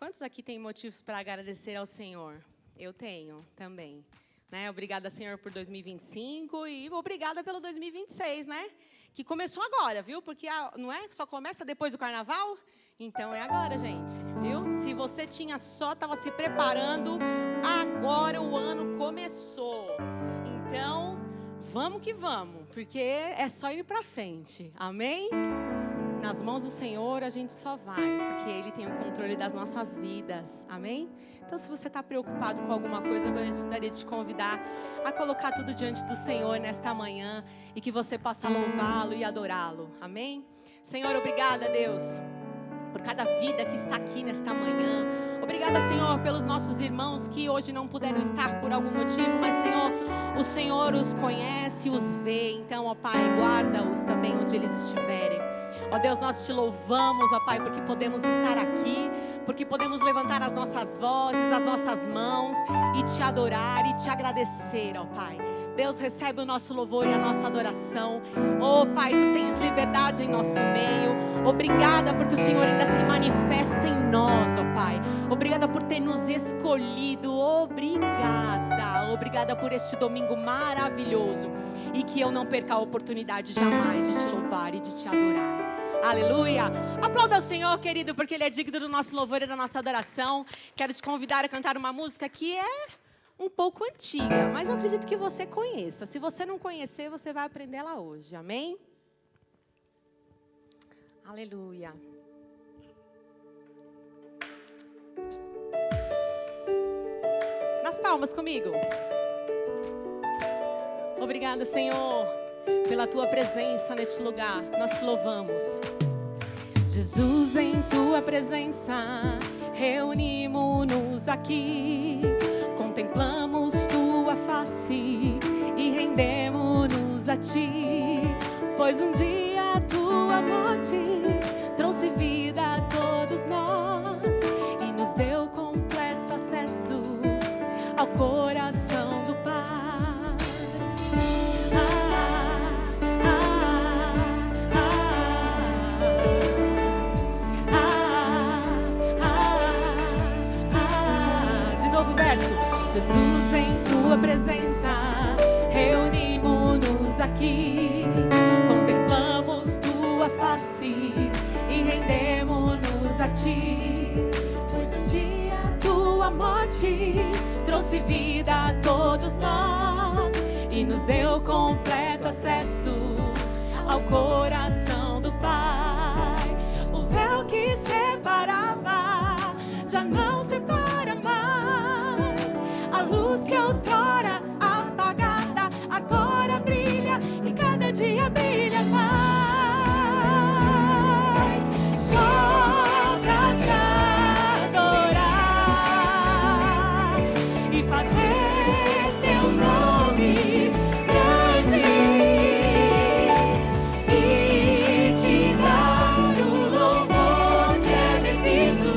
Quantos aqui têm motivos para agradecer ao Senhor? Eu tenho também. Né? Obrigada, Senhor, por 2025 e obrigada pelo 2026, né? Que começou agora, viu? Porque não é? Só começa depois do Carnaval? Então é agora, gente, viu? Se você estava se preparando, agora o ano começou. Então, vamos que vamos, porque é só ir para frente. Amém? Nas mãos do Senhor a gente só vai, porque Ele tem o controle das nossas vidas. Amém? Então, se você está preocupado com alguma coisa, eu gostaria de te convidar a colocar tudo diante do Senhor nesta manhã e que você possa louvá-lo e adorá-lo. Amém? Senhor, obrigada, Deus, por cada vida que está aqui nesta manhã. Obrigada, Senhor, pelos nossos irmãos que hoje não puderam estar por algum motivo, mas, Senhor, o Senhor os conhece, os vê. Então, ó Pai, guarda-os também onde eles estiverem. Ó Deus, nós te louvamos, ó Pai, porque podemos estar aqui, porque podemos levantar as nossas vozes, as nossas mãos e te adorar e te agradecer, ó Pai. Deus, recebe o nosso louvor e a nossa adoração. Oh Pai, Tu tens liberdade em nosso meio. Obrigada porque o Senhor ainda se manifesta em nós, ó Pai. Obrigada por ter nos escolhido. Obrigada por este domingo maravilhoso. E que eu não perca a oportunidade jamais de te louvar e de te adorar. Aleluia! Aplauda o Senhor, querido, porque Ele é digno do nosso louvor e da nossa adoração. Quero te convidar a cantar uma música que é um pouco antiga, mas eu acredito que você conheça. Se você não conhecer, você vai aprender ela hoje. Amém? Aleluia! Nas palmas comigo. Obrigada, Senhor, pela Tua presença neste lugar. Nós te louvamos. Jesus, em Tua presença, reunimos-nos aqui. Contemplamos Tua face e rendemos-nos a Ti. Pois um dia a Tua morte trouxe vida a todos nós e nos deu completo acesso ao coração do Pai. Jesus, em Tua presença, reunimos-nos aqui. Contemplamos Tua face e rendemos-nos a Ti. Pois um dia Tua morte trouxe vida a todos nós e nos deu completo acesso ao coração do Pai. O véu que separava já não separa mais. A luz que outrora apagada agora brilha e cada dia brilha mais. Só pra te adorar e fazer Teu nome grande e te dar o louvor que é devido.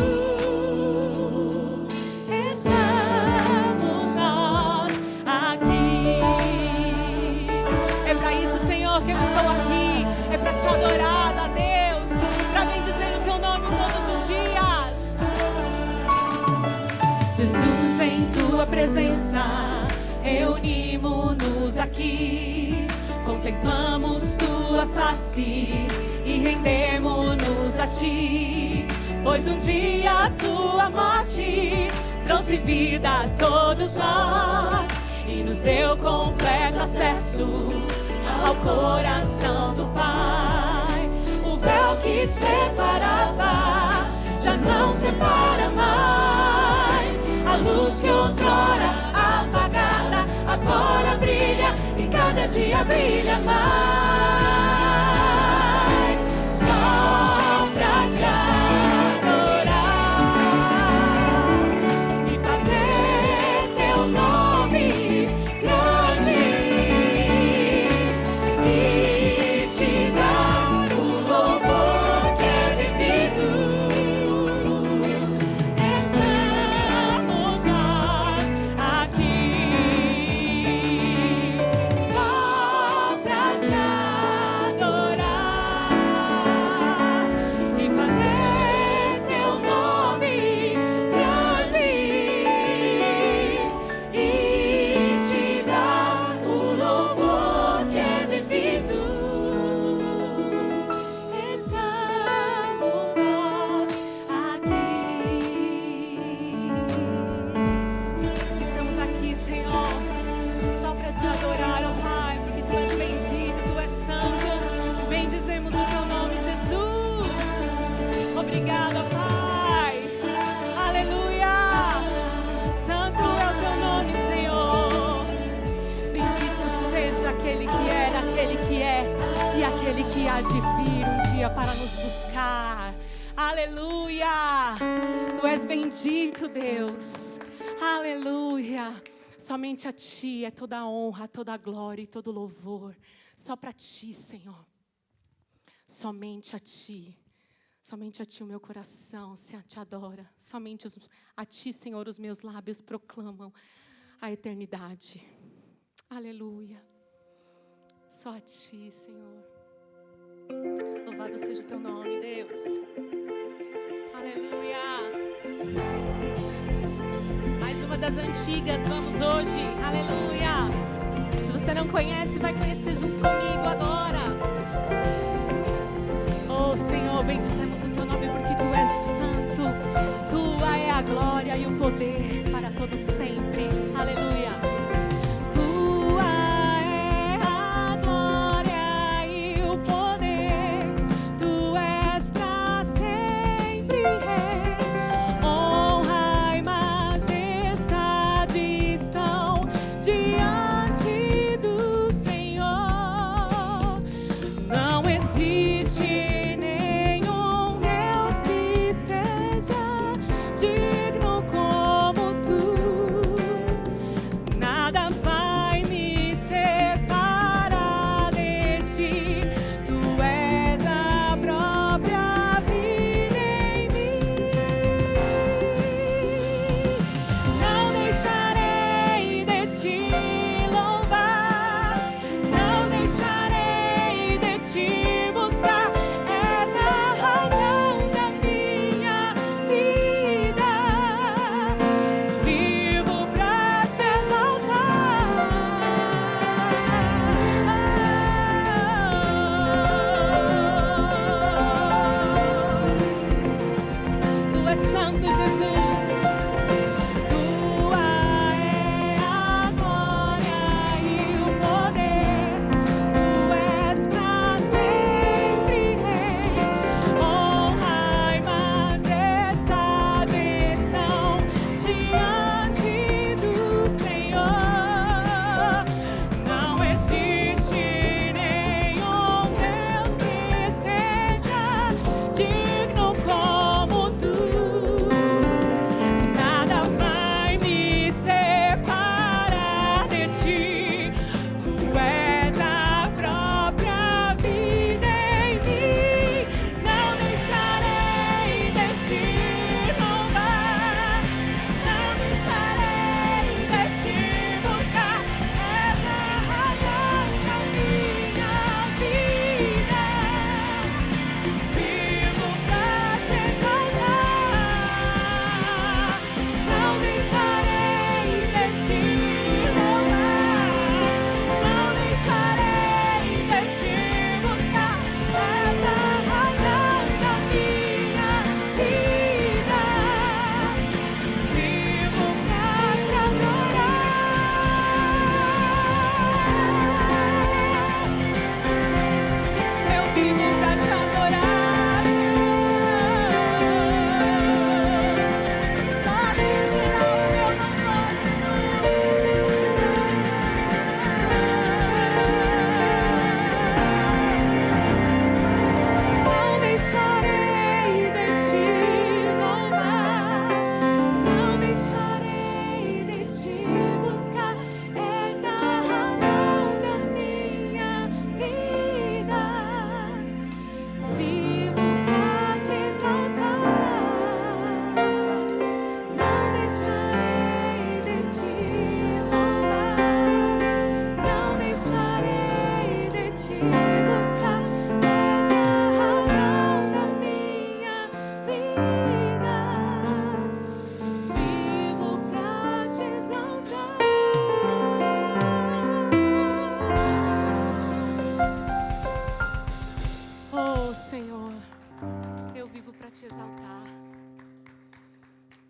Que eu estou aqui, é para te adorar, a Deus, para bendizer o Teu nome todos os dias. Jesus, em Tua presença, reunimos-nos aqui. Contemplamos Tua face e rendemos-nos a Ti. Pois um dia a Tua morte trouxe vida a todos nós e nos deu completo acesso ao coração do Pai. O véu que separava já não separa mais. A luz que outrora apagada agora brilha e cada dia brilha mais. Só pra te adorar e fazer Teu nome grande e te dar o louvor que é devido. Estamos nós aqui só pra te há de vir um dia para nos buscar. Aleluia! Tu és bendito, Deus. Aleluia! Somente a Ti é toda a honra, toda a glória e todo o louvor. Só para Ti, Senhor. Somente a Ti. Somente a Ti o meu coração se te adora. Somente a Ti, Senhor, os meus lábios proclamam a eternidade. Aleluia. Só a Ti, Senhor. Louvado seja o Teu nome, Deus. Aleluia. Mais uma das antigas, vamos hoje. Aleluia. Se você não conhece, vai conhecer junto comigo agora. Oh, Senhor, bendizemos o Teu nome porque Tu és santo. Tua é a glória e o poder para todos sempre. Aleluia.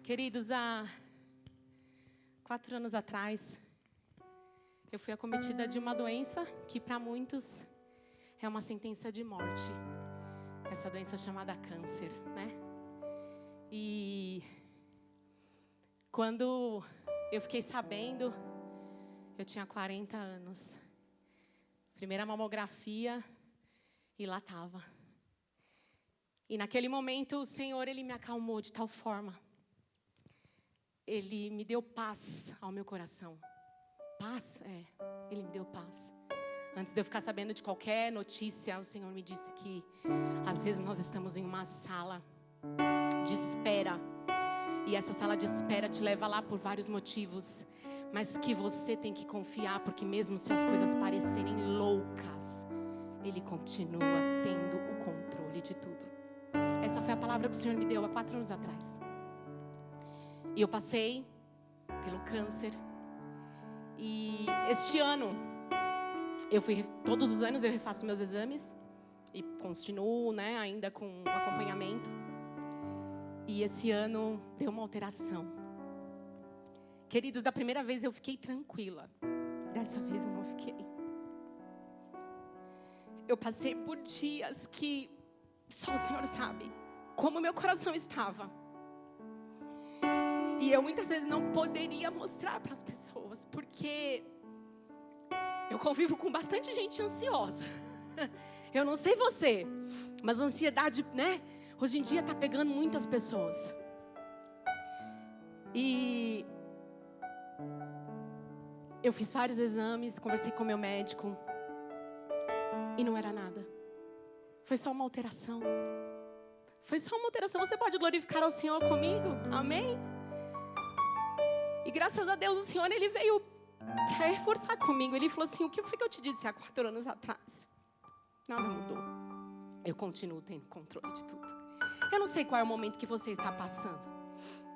Queridos, há 4 anos atrás, eu fui acometida de uma doença que para muitos é uma sentença de morte. Essa doença chamada câncer, né? E quando eu fiquei sabendo, eu tinha 40 anos. Primeira mamografia, E lá estava. E naquele momento, o Senhor, Ele me acalmou de tal forma. Ele me deu paz ao meu coração. Paz, Ele me deu paz. Antes de eu ficar sabendo de qualquer notícia, o Senhor me disse que às vezes nós estamos em uma sala de espera. E essa sala de espera te leva lá por vários motivos. Mas que você tem que confiar, porque mesmo se as coisas parecerem loucas, Ele continua tendo o controle de tudo. Essa foi a palavra que o Senhor me deu há 4 anos atrás. E eu passei pelo câncer. E este ano, todos os anos eu refaço meus exames. E continuo, ainda com acompanhamento. E esse ano deu uma alteração. Queridos, da primeira vez eu fiquei tranquila. Dessa vez eu não fiquei. Eu passei por dias que só o Senhor sabe como meu coração estava. E eu muitas vezes não poderia mostrar para as pessoas, porque eu convivo com bastante gente ansiosa. Eu não sei você, mas a ansiedade, hoje em dia está pegando muitas pessoas. E eu fiz vários exames, conversei com meu médico. E não era nada. Foi só uma alteração. Foi só uma alteração. Você pode glorificar ao Senhor comigo? Amém? E graças a Deus o Senhor, Ele veio para reforçar comigo. Ele falou assim, o que foi que eu te disse há 4 anos atrás? Nada mudou. Eu continuo tendo controle de tudo. Eu não sei qual é o momento que você está passando.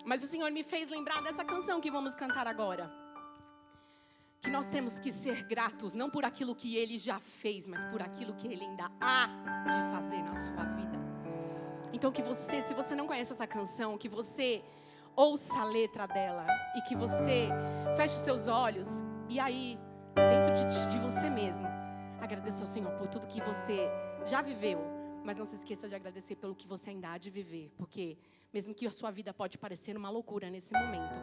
Mas o Senhor me fez lembrar dessa canção que vamos cantar agora. Que nós temos que ser gratos, não por aquilo que Ele já fez, mas por aquilo que Ele ainda há de fazer na sua vida. Então que você, se você não conhece essa canção, que você ouça a letra dela e que você feche os seus olhos e aí, dentro de você mesmo, agradeça ao Senhor por tudo que você já viveu. Mas não se esqueça de agradecer pelo que você ainda há de viver, porque mesmo que a sua vida pode parecer uma loucura nesse momento,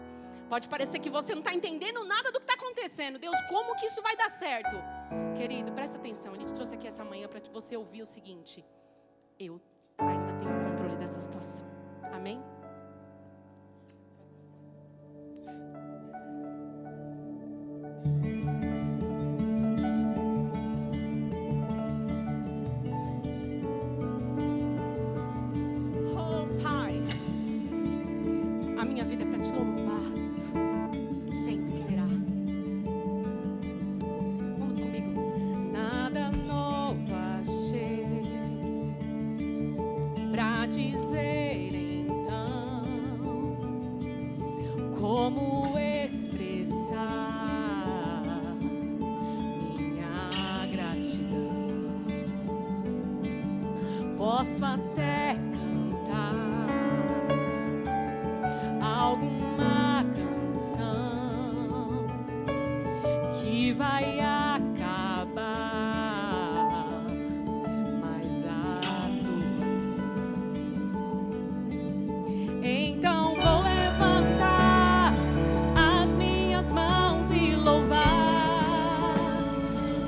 pode parecer que você não está entendendo nada do que está acontecendo. Deus, como que isso vai dar certo? Querido, presta atenção. Ele te trouxe aqui essa manhã para você ouvir o seguinte. Eu ainda tenho o controle dessa situação. Amém? Oh, Pai. A minha vida é para te louvar. Sempre será. Vamos comigo. Nada novo achei pra dizer então. Como expressar minha gratidão? Posso até cantar alguma canção que vai acabar, mas a tua não. Então vou levantar as minhas mãos e louvar,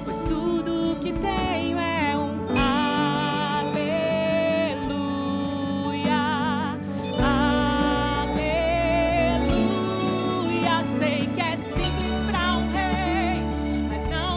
pois tudo que tenho é um aleluia. Sei que é simples para um rei, mas não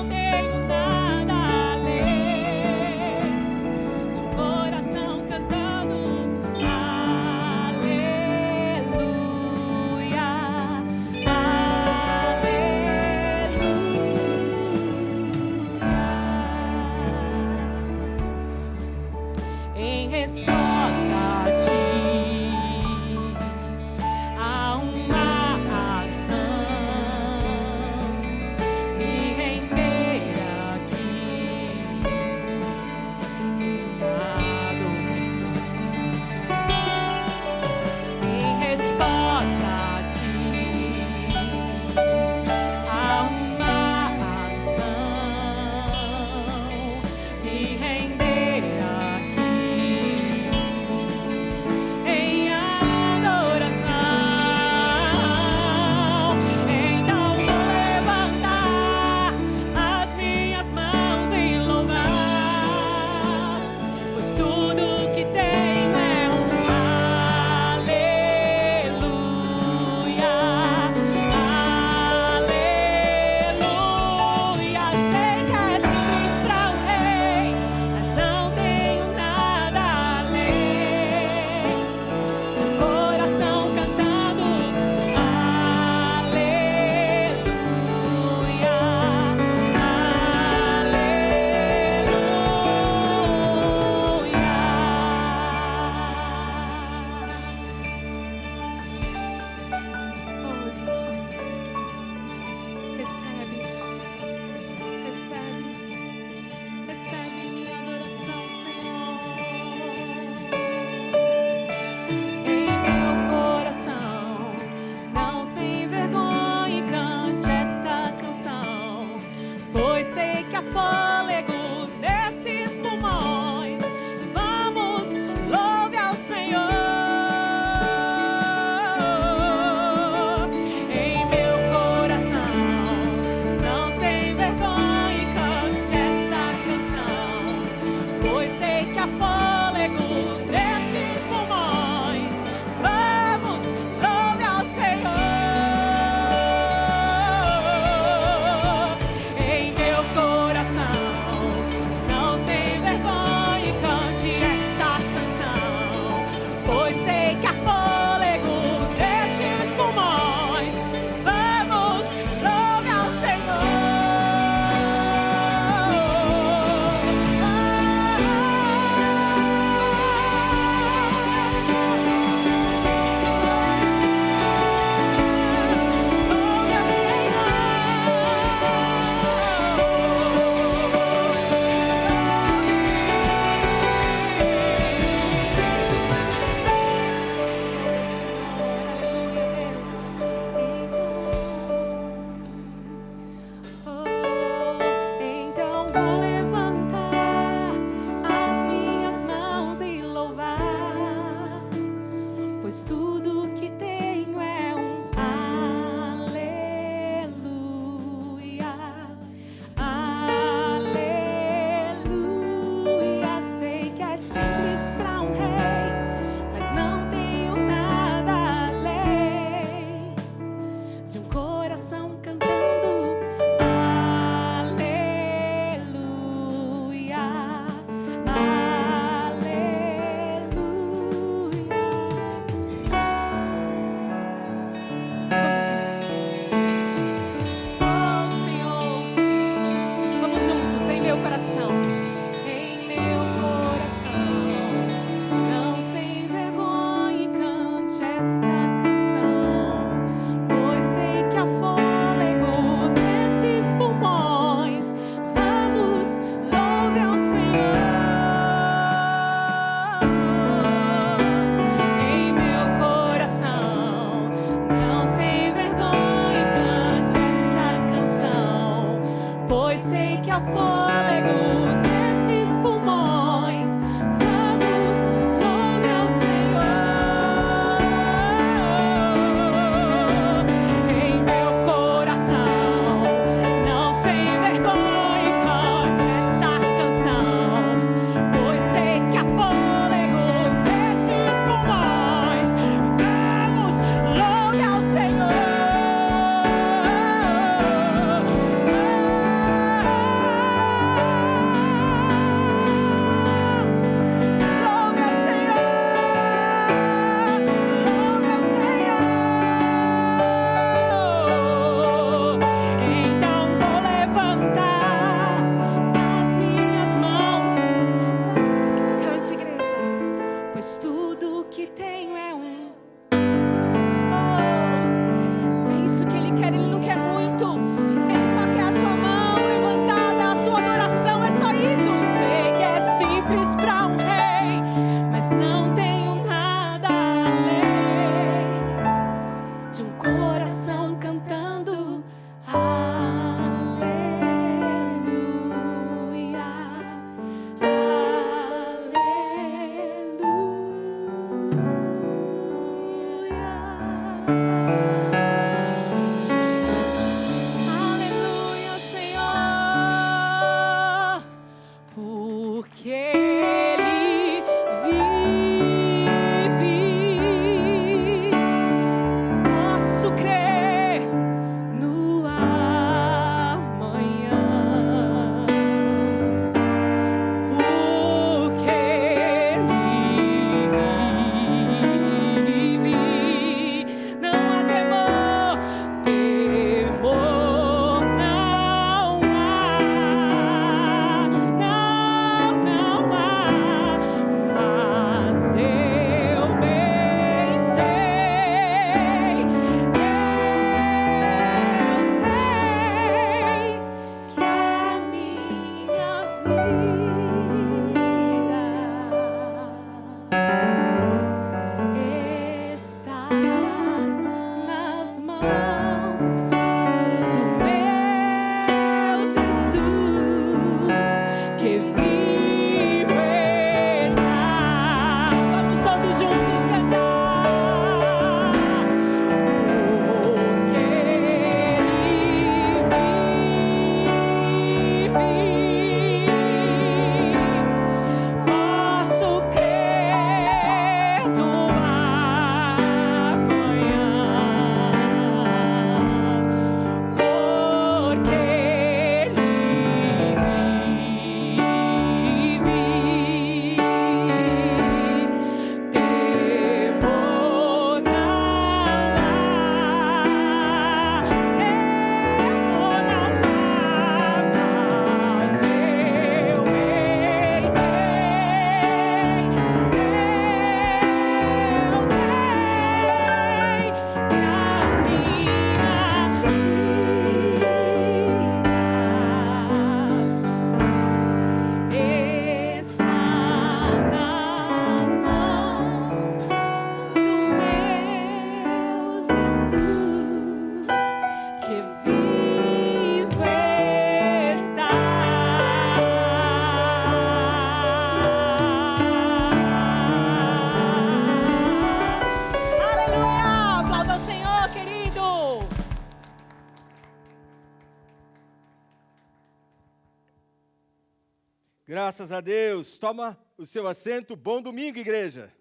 Graças a Deus. Toma o seu assento. Bom domingo, igreja.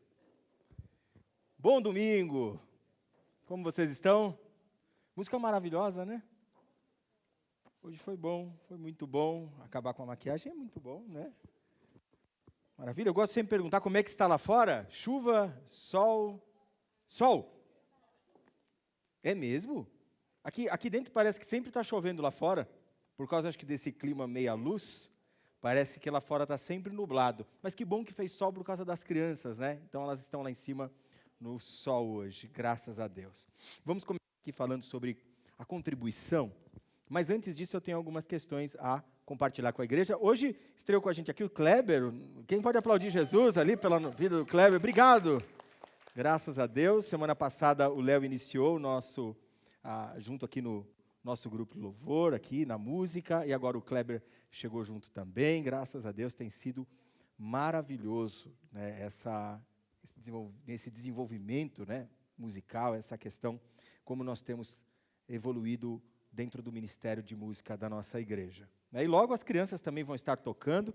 Bom domingo. Como vocês estão? Música maravilhosa, né? Hoje foi bom, foi muito bom. Acabar com a maquiagem é muito bom, né? Maravilha. Eu gosto sempre de perguntar como é que está lá fora. Chuva, sol. Sol. É mesmo? Aqui dentro parece que sempre está chovendo lá fora. Por causa, acho que, desse clima meia luz. Parece que lá fora está sempre nublado. Mas que bom que fez sol por causa das crianças, né? Então elas estão lá em cima no sol hoje, graças a Deus. Vamos começar aqui falando sobre a contribuição. Mas antes disso eu tenho algumas questões a compartilhar com a igreja. Hoje estreou com a gente aqui o Kleber. Quem pode aplaudir Jesus ali pela vida do Kleber? Obrigado. Graças a Deus. Semana passada o Léo iniciou o nosso, junto aqui no nosso grupo de louvor, aqui na música. E agora o Kleber chegou junto também, graças a Deus, tem sido maravilhoso, né, esse desenvolvimento, né, musical, essa questão, como nós temos evoluído dentro do ministério de música da nossa igreja. E logo as crianças também vão estar tocando.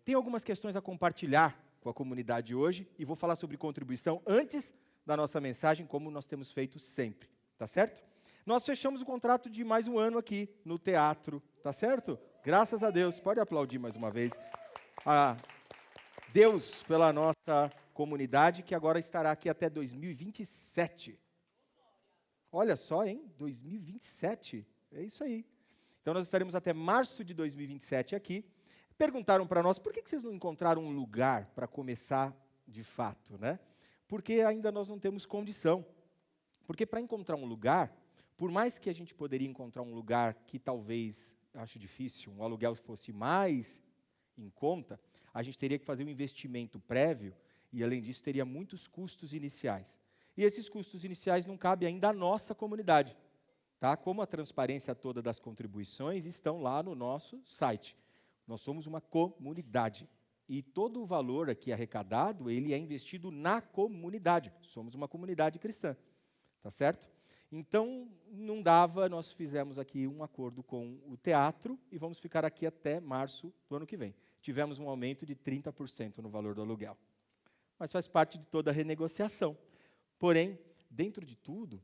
Tem algumas questões a compartilhar com a comunidade hoje, e vou falar sobre contribuição antes da nossa mensagem, como nós temos feito sempre, tá certo? Nós fechamos o contrato de mais um ano aqui no teatro, tá certo? Graças a Deus. Pode aplaudir mais uma vez a Deus pela nossa comunidade, que agora estará aqui até 2027. Olha só, hein? 2027. É isso aí. Então nós estaremos até março de 2027 aqui. Perguntaram para nós, por que vocês não encontraram um lugar para começar de fato, né? Porque ainda nós não temos condição. Porque para encontrar um lugar, por mais que a gente poderia encontrar um lugar que talvez, acho difícil, um aluguel fosse mais em conta, a gente teria que fazer um investimento prévio e, além disso, teria muitos custos iniciais. E esses custos iniciais não cabem ainda à nossa comunidade, tá? Como a transparência toda das contribuições estão lá no nosso site. Nós somos uma comunidade e todo o valor aqui arrecadado, ele é investido na comunidade. Somos uma comunidade cristã, tá certo? Então, não dava, nós fizemos aqui um acordo com o teatro e vamos ficar aqui até março do ano que vem. Tivemos um aumento de 30% no valor do aluguel. Mas faz parte de toda a renegociação. Porém, dentro de tudo,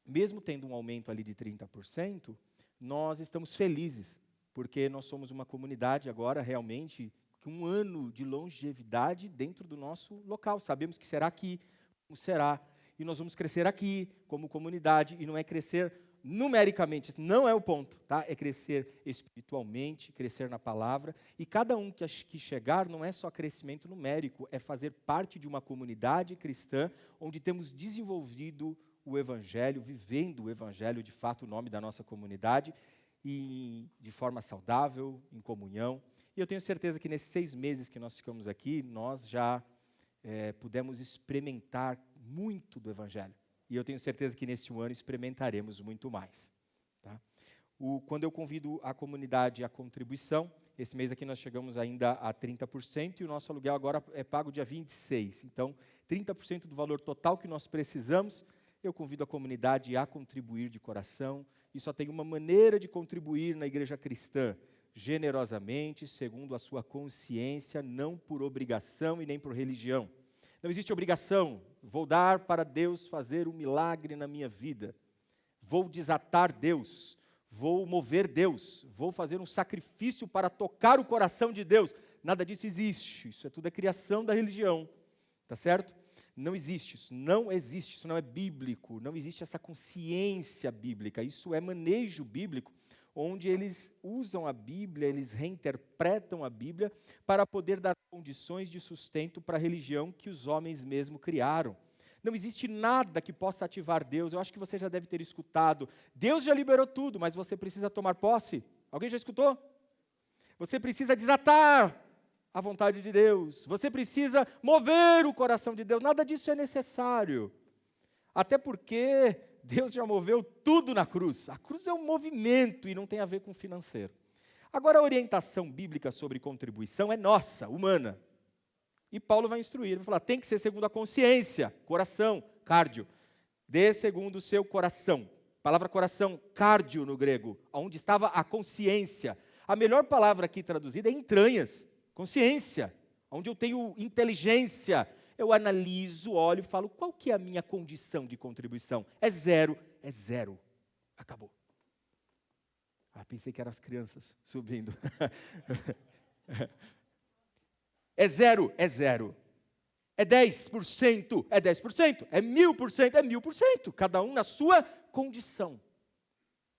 mesmo tendo um aumento ali de 30%, nós estamos felizes, porque nós somos uma comunidade agora realmente com um ano de longevidade dentro do nosso local. Sabemos que será aqui, como será. E nós vamos crescer aqui, como comunidade, e não é crescer numericamente, isso não é o ponto, tá? É crescer espiritualmente, crescer na palavra, e cada um que chegar não é só crescimento numérico, é fazer parte de uma comunidade cristã, onde temos desenvolvido o Evangelho, vivendo o Evangelho, de fato, o nome da nossa comunidade, e de forma saudável, em comunhão. E eu tenho certeza que nesses 6 meses que nós ficamos aqui, nós já pudemos experimentar muito do Evangelho. E eu tenho certeza que neste ano experimentaremos muito mais. Tá? Quando eu convido a comunidade à contribuição, esse mês aqui nós chegamos ainda a 30% e o nosso aluguel agora é pago dia 26. Então, 30% do valor total que nós precisamos, eu convido a comunidade a contribuir de coração. E só tem uma maneira de contribuir na igreja cristã, generosamente, segundo a sua consciência, não por obrigação e nem por religião. Não existe obrigação, vou dar para Deus fazer um milagre na minha vida, vou desatar Deus, vou mover Deus, vou fazer um sacrifício para tocar o coração de Deus. Nada disso existe, isso é tudo a criação da religião, tá certo? Não existe, isso não é bíblico, não existe essa consciência bíblica, isso é manejo bíblico, onde eles usam a Bíblia, eles reinterpretam a Bíblia para poder dar condições de sustento para a religião que os homens mesmo criaram. Não existe nada que possa ativar Deus. Eu acho que você já deve ter escutado. Deus já liberou tudo, mas você precisa tomar posse. Alguém já escutou? Você precisa desatar a vontade de Deus. Você precisa mover o coração de Deus. Nada disso é necessário. Até porque Deus já moveu tudo na cruz. A cruz é um movimento e não tem a ver com financeiro. Agora, a orientação bíblica sobre contribuição é nossa, humana. E Paulo vai instruir, ele vai falar, tem que ser segundo a consciência, coração, cardio. Dê segundo o seu coração. A palavra coração, cardio no grego, onde estava a consciência. A melhor palavra aqui traduzida é entranhas, consciência, onde eu tenho inteligência. Eu analiso, olho e falo, qual que é a minha condição de contribuição? É zero, acabou. Pensei que eram as crianças subindo. É zero. É 10%, é 10%, é 1000%, é 1000%. Cada um na sua condição.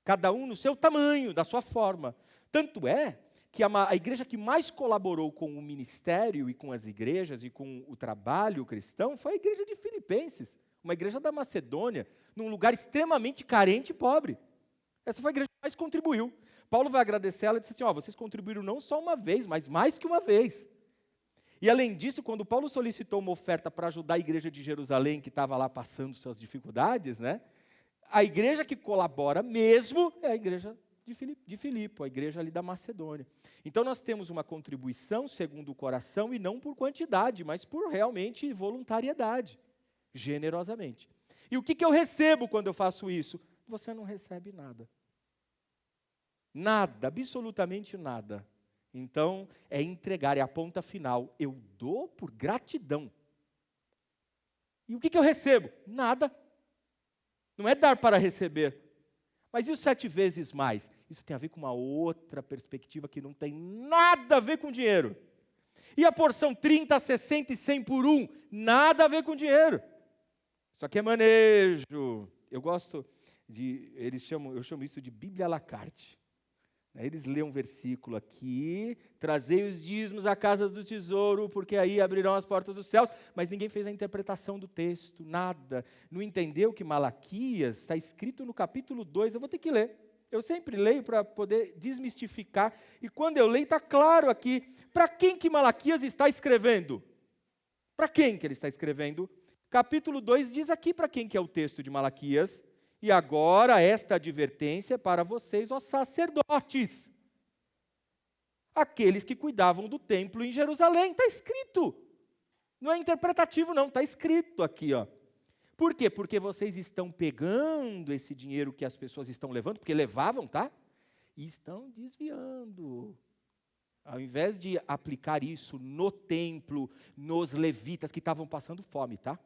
Cada um no seu tamanho, da sua forma. Tanto é que a igreja que mais colaborou com o ministério e com as igrejas e com o trabalho cristão foi a igreja de Filipenses, uma igreja da Macedônia, num lugar extremamente carente e pobre. Essa foi a igreja que mais contribuiu. Paulo vai agradecer ela e disse assim, vocês contribuíram não só uma vez, mas mais que uma vez. E além disso, quando Paulo solicitou uma oferta para ajudar a igreja de Jerusalém, que estava lá passando suas dificuldades, né? A igreja que colabora mesmo é a igreja de Filipe, a igreja ali da Macedônia. Então nós temos uma contribuição segundo o coração e não por quantidade, mas por realmente voluntariedade, generosamente. E o que eu recebo quando eu faço isso? Você não recebe nada. Nada, absolutamente nada. Então, é entregar, é a ponta final. Eu dou por gratidão. E o que eu recebo? Nada. Não é dar para receber. Mas e os 7 vezes mais? Isso tem a ver com uma outra perspectiva que não tem nada a ver com dinheiro. E a porção 30, 60 e 100 por 1? Nada a ver com dinheiro. Isso aqui é manejo. Eu gosto eu chamo isso de Bíblia à la carte. Eles lêem um versículo aqui, trazei os dízimos à casa do tesouro, porque aí abrirão as portas dos céus, mas ninguém fez a interpretação do texto, nada. Não entendeu que Malaquias está escrito no capítulo 2, eu vou ter que ler. Eu sempre leio para poder desmistificar, e quando eu leio está claro aqui, para quem que Malaquias está escrevendo? Para quem que ele está escrevendo? Capítulo 2 diz aqui para quem que é o texto de Malaquias. E agora esta advertência é para vocês, ó sacerdotes, aqueles que cuidavam do templo em Jerusalém. Está escrito. Não é interpretativo não, está escrito aqui. Por quê? Porque vocês estão pegando esse dinheiro que as pessoas estão levando, porque levavam, tá? E estão desviando. Ao invés de aplicar isso no templo, nos levitas que estavam passando fome, tá?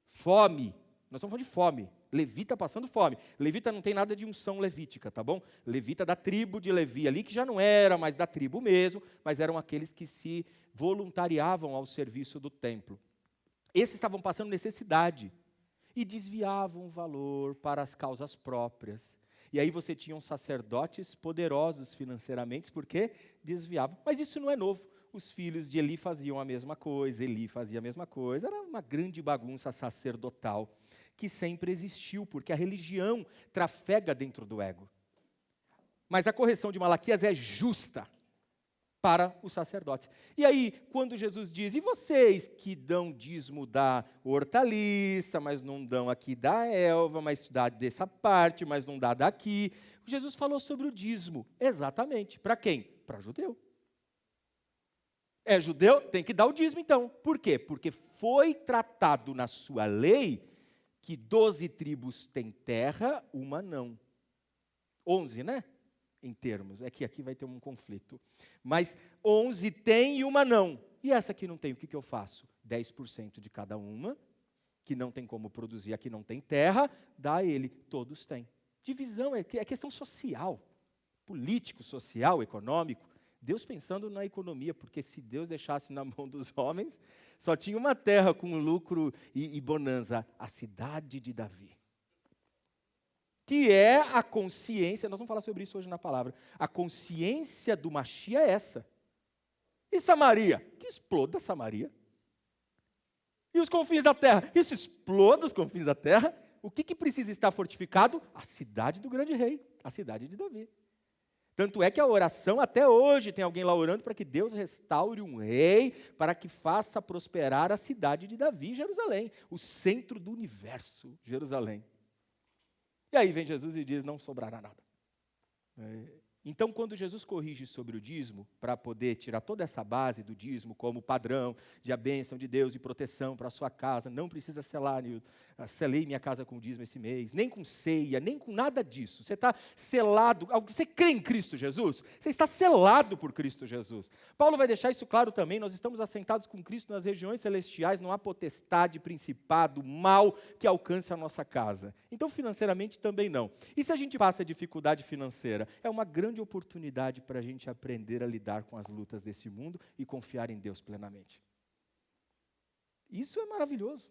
Fome. Nós estamos falando de fome. Levita passando fome. Levita não tem nada de unção levítica, tá bom? Levita da tribo de Levi ali, que já não era mais da tribo mesmo, mas eram aqueles que se voluntariavam ao serviço do templo. Esses estavam passando necessidade e desviavam o valor para as causas próprias. E aí você tinha sacerdotes poderosos financeiramente, porque desviavam. Mas isso não é novo. Os filhos de Eli faziam a mesma coisa, Eli fazia a mesma coisa. Era uma grande bagunça sacerdotal que sempre existiu, porque a religião trafega dentro do ego. Mas a correção de Malaquias é justa para os sacerdotes. E aí, quando Jesus diz, e vocês que dão dízimo da hortaliça, mas não dão aqui da elva, mas dá dessa parte, mas não dá daqui. Jesus falou sobre o dízimo, exatamente. Para quem? Para judeu. É judeu? Tem que dar o dízimo então. Por quê? Porque foi tratado na sua lei que 12 tribos têm terra, uma não. 11, né? Em termos. É que aqui vai ter um conflito. Mas 11 tem e uma não. E essa aqui não tem, o que eu faço? 10% de cada uma, que não tem como produzir, aqui não tem terra, dá a ele. Todos têm. Divisão é questão social, político, social, econômico. Deus pensando na economia, porque se Deus deixasse na mão dos homens, só tinha uma terra com lucro e bonança, a cidade de Davi. Que é a consciência, nós vamos falar sobre isso hoje na palavra, a consciência do Mashiach é essa. E Samaria? Que exploda Samaria. E os confins da terra? Isso exploda os confins da terra. O que precisa estar fortificado? A cidade do grande rei, a cidade de Davi. Tanto é que a oração, até hoje, tem alguém lá orando para que Deus restaure um rei, para que faça prosperar a cidade de Davi, Jerusalém, o centro do universo, Jerusalém. E aí vem Jesus e diz, não sobrará nada. Então, quando Jesus corrige sobre o dízimo, para poder tirar toda essa base do dízimo como padrão de a bênção de Deus e proteção para a sua casa, não precisa selar, Nilton, selei minha casa com dízimo esse mês, nem com ceia, nem com nada disso. Você está selado, você crê em Cristo Jesus? Você está selado por Cristo Jesus. Paulo vai deixar isso claro também, nós estamos assentados com Cristo nas regiões celestiais, não há potestade, principado, mal que alcance a nossa casa. Então, financeiramente também não. E se a gente passa dificuldade financeira? É uma grande oportunidade para a gente aprender a lidar com as lutas deste mundo e confiar em Deus plenamente. Isso é maravilhoso.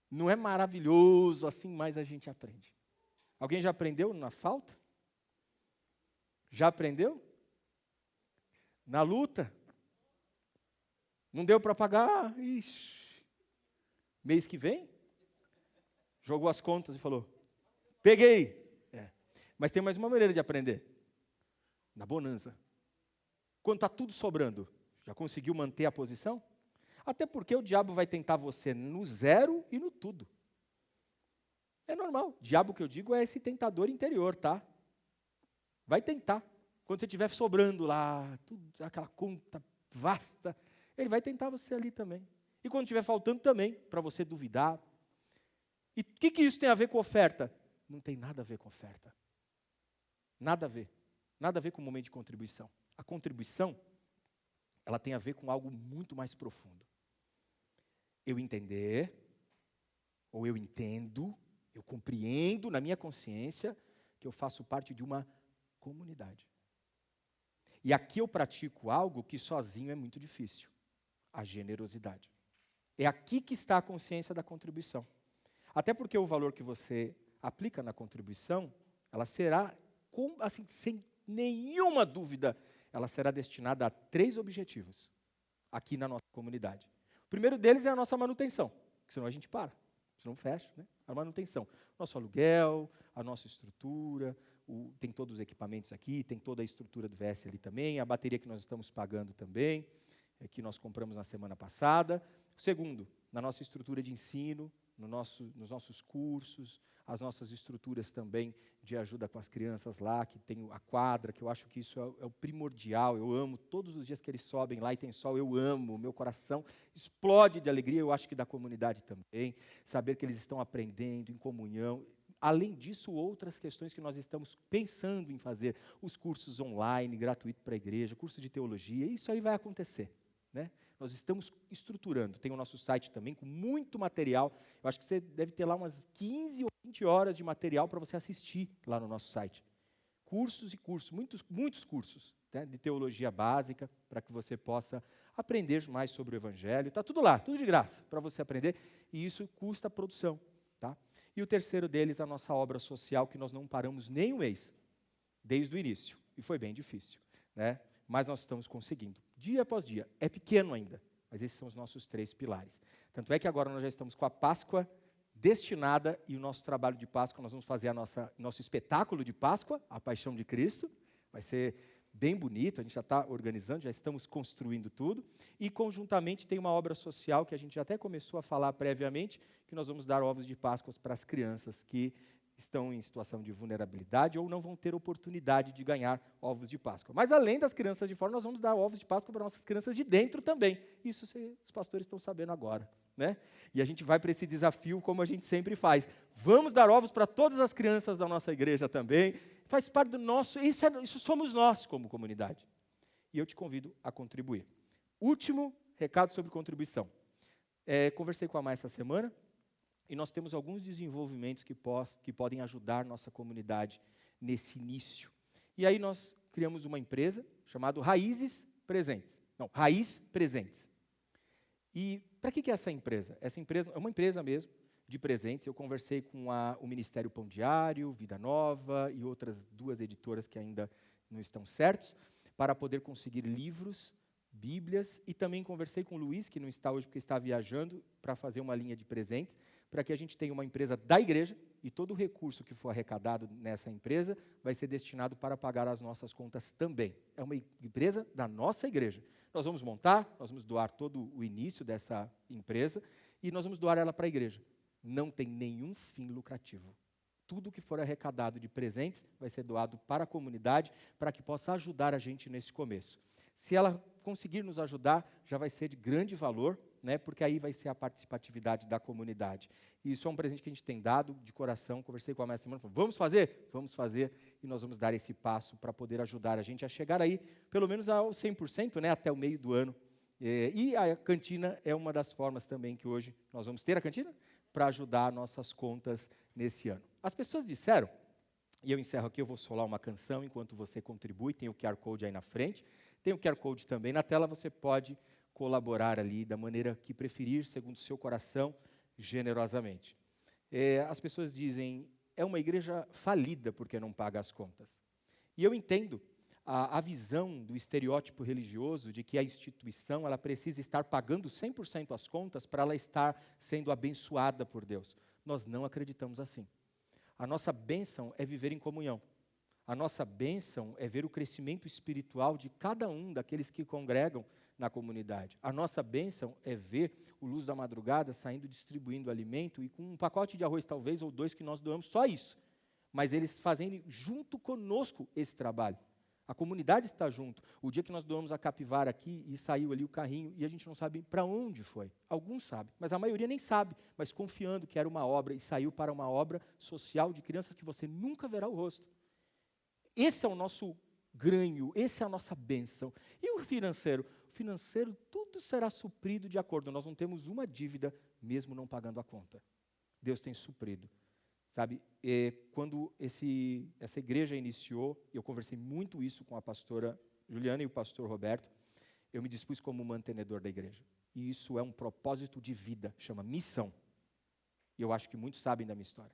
Não é maravilhoso assim, mas a gente aprende. Alguém já aprendeu na falta? Já aprendeu? Na luta? Não deu para pagar? Ixi. Mês que vem? Jogou as contas e falou, peguei. Mas tem mais uma maneira de aprender. Na bonança. Quando está tudo sobrando, já conseguiu manter a posição? Até porque o diabo vai tentar você no zero e no tudo. É normal. Diabo que eu digo é esse tentador interior, tá? Vai tentar. Quando você estiver sobrando lá, tudo, aquela conta vasta, ele vai tentar você ali também. E quando estiver faltando também, para você duvidar. E o que isso tem a ver com oferta? Não tem nada a ver com oferta. Nada a ver. Nada a ver com o momento de contribuição. A contribuição, ela tem a ver com algo muito mais profundo. Eu entender, ou eu entendo, eu compreendo na minha consciência que eu faço parte de uma comunidade. E aqui eu pratico algo que sozinho é muito difícil. A generosidade. É aqui que está a consciência da contribuição. Até porque o valor que você aplica na contribuição, ela será assim, sem nenhuma dúvida, ela será destinada a 3 objetivos aqui na nossa comunidade. O primeiro deles é a nossa manutenção, porque senão a gente para, senão fecha, né? A manutenção. Nosso aluguel, a nossa estrutura, tem todos os equipamentos aqui, tem toda a estrutura do VS ali também, a bateria que nós estamos pagando também, que nós compramos na semana passada. O segundo, na nossa estrutura de ensino, nos nossos cursos, as nossas estruturas também de ajuda com as crianças lá, que tem a quadra, que eu acho que isso é o primordial. Eu amo, todos os dias que eles sobem lá e tem sol, eu amo, meu coração explode de alegria, eu acho que da comunidade também, saber que eles estão aprendendo em comunhão. Além disso, outras questões que nós estamos pensando em fazer, os cursos online, gratuito para a igreja, curso de teologia, isso aí vai acontecer, né? Nós estamos estruturando, tem o nosso site também com muito material, eu acho que você deve ter lá umas 15 ou 20 horas de material para você assistir lá no nosso site. Cursos e cursos, muitos cursos, né, de teologia básica, para que você possa aprender mais sobre o Evangelho, está tudo lá, tudo de graça, para você aprender, e isso custa produção, tá? E o terceiro deles, a nossa obra social, que nós não paramos nem um mês, desde o início, e foi bem difícil, né? Mas nós estamos conseguindo, dia após dia. É pequeno ainda, mas esses são os nossos 3 pilares. Tanto é que agora nós já estamos com a Páscoa destinada, e o nosso trabalho de Páscoa, nós vamos fazer nosso espetáculo de Páscoa, a Paixão de Cristo. Vai ser bem bonito, a gente já está organizando, já estamos construindo tudo. E conjuntamente tem uma obra social que a gente já até começou a falar previamente, que nós vamos dar ovos de Páscoa para as crianças que estão em situação de vulnerabilidade ou não vão ter oportunidade de ganhar ovos de Páscoa. Mas além das crianças de fora, nós vamos dar ovos de Páscoa para nossas crianças de dentro também. Isso os pastores estão sabendo agora, né? E a gente vai para esse desafio como a gente sempre faz. Vamos dar ovos para todas as crianças da nossa igreja também. Faz parte do nosso, isso somos nós como comunidade. E eu te convido a contribuir. Último recado sobre contribuição. Conversei com a Maia essa semana, e nós temos alguns desenvolvimentos que podem ajudar nossa comunidade nesse início. E aí nós criamos uma empresa chamada Raízes Presentes. Não, Raiz Presentes. E para que é essa empresa? Essa empresa é uma empresa mesmo de presentes. Eu conversei com o Ministério Pão Diário, Vida Nova e outras 2 editoras que ainda não estão certos, para poder conseguir livros, Bíblias, e também conversei com o Luiz, que não está hoje porque está viajando, para fazer uma linha de presentes, para que a gente tenha uma empresa da igreja, e todo o recurso que for arrecadado nessa empresa vai ser destinado para pagar as nossas contas também. É uma empresa da nossa igreja. Nós vamos montar, nós vamos doar todo o início dessa empresa, e nós vamos doar ela para a igreja. Não tem nenhum fim lucrativo. Tudo que for arrecadado de presentes vai ser doado para a comunidade, para que possa ajudar a gente nesse começo. Se ela conseguir nos ajudar, já vai ser de grande valor, né, porque aí vai ser a participatividade da comunidade. E isso é um presente que a gente tem dado de coração. Conversei com a mestra semana, falei, vamos fazer? Vamos fazer, e nós vamos dar esse passo para poder ajudar a gente a chegar aí, pelo menos ao 100%, né, até o meio do ano. E a cantina é uma das formas também que hoje nós vamos ter a cantina para ajudar nossas contas nesse ano. As pessoas disseram, e eu encerro aqui, eu vou solar uma canção enquanto você contribui, tem o QR Code aí na frente, tem o QR Code também na tela, você pode colaborar ali da maneira que preferir, segundo o seu coração, generosamente. As pessoas dizem, é uma igreja falida porque não paga as contas. E eu entendo a visão do estereótipo religioso de que a instituição ela precisa estar pagando 100% as contas para ela estar sendo abençoada por Deus. Nós não acreditamos assim. A nossa bênção é viver em comunhão. A nossa bênção é ver o crescimento espiritual de cada um daqueles que congregam na comunidade. A nossa bênção é ver o Luz da Madrugada saindo distribuindo alimento e com um pacote de arroz talvez ou 2 que nós doamos, só isso. Mas eles fazendo junto conosco esse trabalho. A comunidade está junto. O dia que nós doamos a capivara aqui e saiu ali o carrinho e a gente não sabe para onde foi. Alguns sabem, mas a maioria nem sabe. Mas confiando que era uma obra e saiu para uma obra social de crianças que você nunca verá o rosto. Esse é o nosso ganho, essa é a nossa bênção. E o financeiro? O financeiro, tudo será suprido de acordo. Nós não temos uma dívida, mesmo não pagando a conta. Deus tem suprido. Sabe, quando essa igreja iniciou, eu conversei muito isso com a pastora Juliana e o pastor Roberto, eu me dispus como mantenedor da igreja. E isso é um propósito de vida, chama missão. E eu acho que muitos sabem da minha história.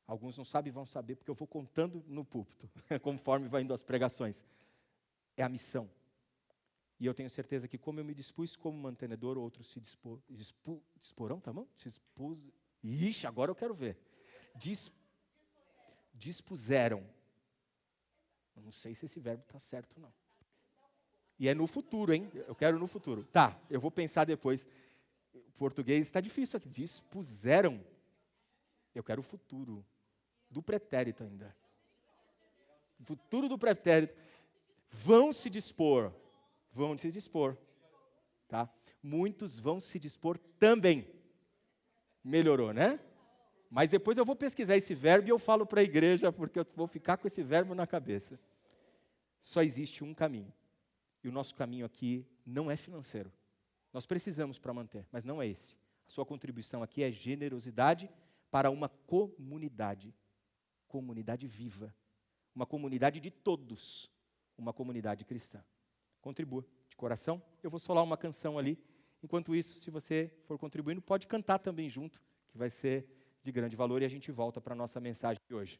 Alguns não sabem e vão saber, porque eu vou contando no púlpito, conforme vai indo as pregações. É a missão. E eu tenho certeza que como eu me dispus como mantenedor, outros se disporão, tá bom? Se dispus. Ixi, agora eu quero ver. Dispuseram. Eu não sei se esse verbo está certo, não. E é no futuro, hein? Eu quero no futuro. Tá, eu vou pensar depois. O português está difícil aqui. Dispuseram. Eu quero o futuro. Do pretérito ainda. O futuro do pretérito. Vão se dispor. Vão se dispor. Tá? Muitos vão se dispor também. Melhorou, né? Mas depois eu vou pesquisar esse verbo e eu falo para a igreja, porque eu vou ficar com esse verbo na cabeça. Só existe um caminho. E o nosso caminho aqui não é financeiro. Nós precisamos para manter, mas não é esse. A sua contribuição aqui é generosidade para uma comunidade. Comunidade viva. Uma comunidade de todos. Uma comunidade cristã. Contribua de coração. Eu vou solar uma canção ali. Enquanto isso, se você for contribuindo, pode cantar também junto, que vai ser de grande valor, e a gente volta para a nossa mensagem de hoje.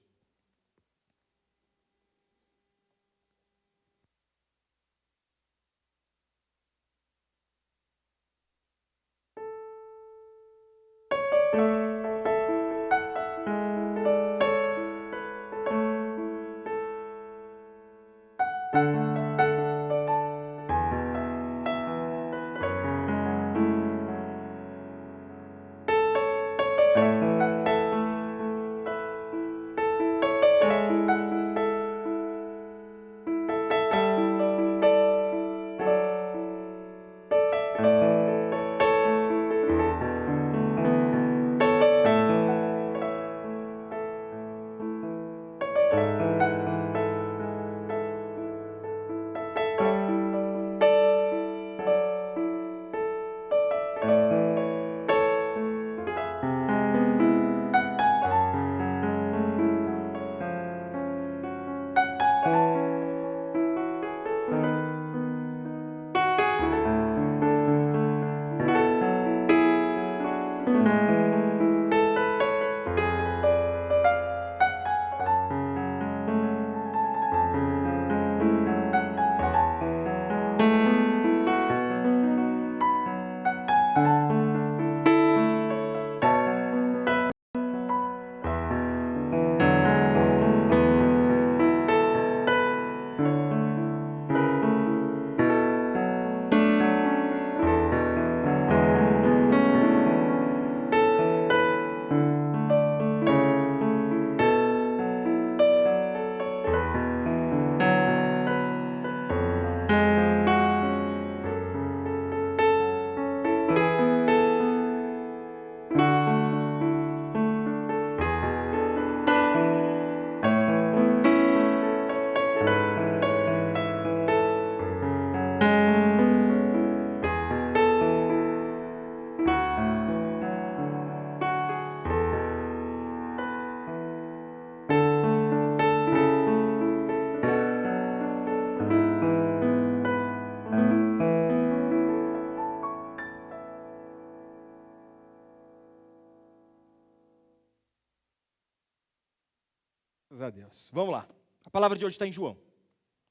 Graças a Deus. Vamos lá. A palavra de hoje está em João,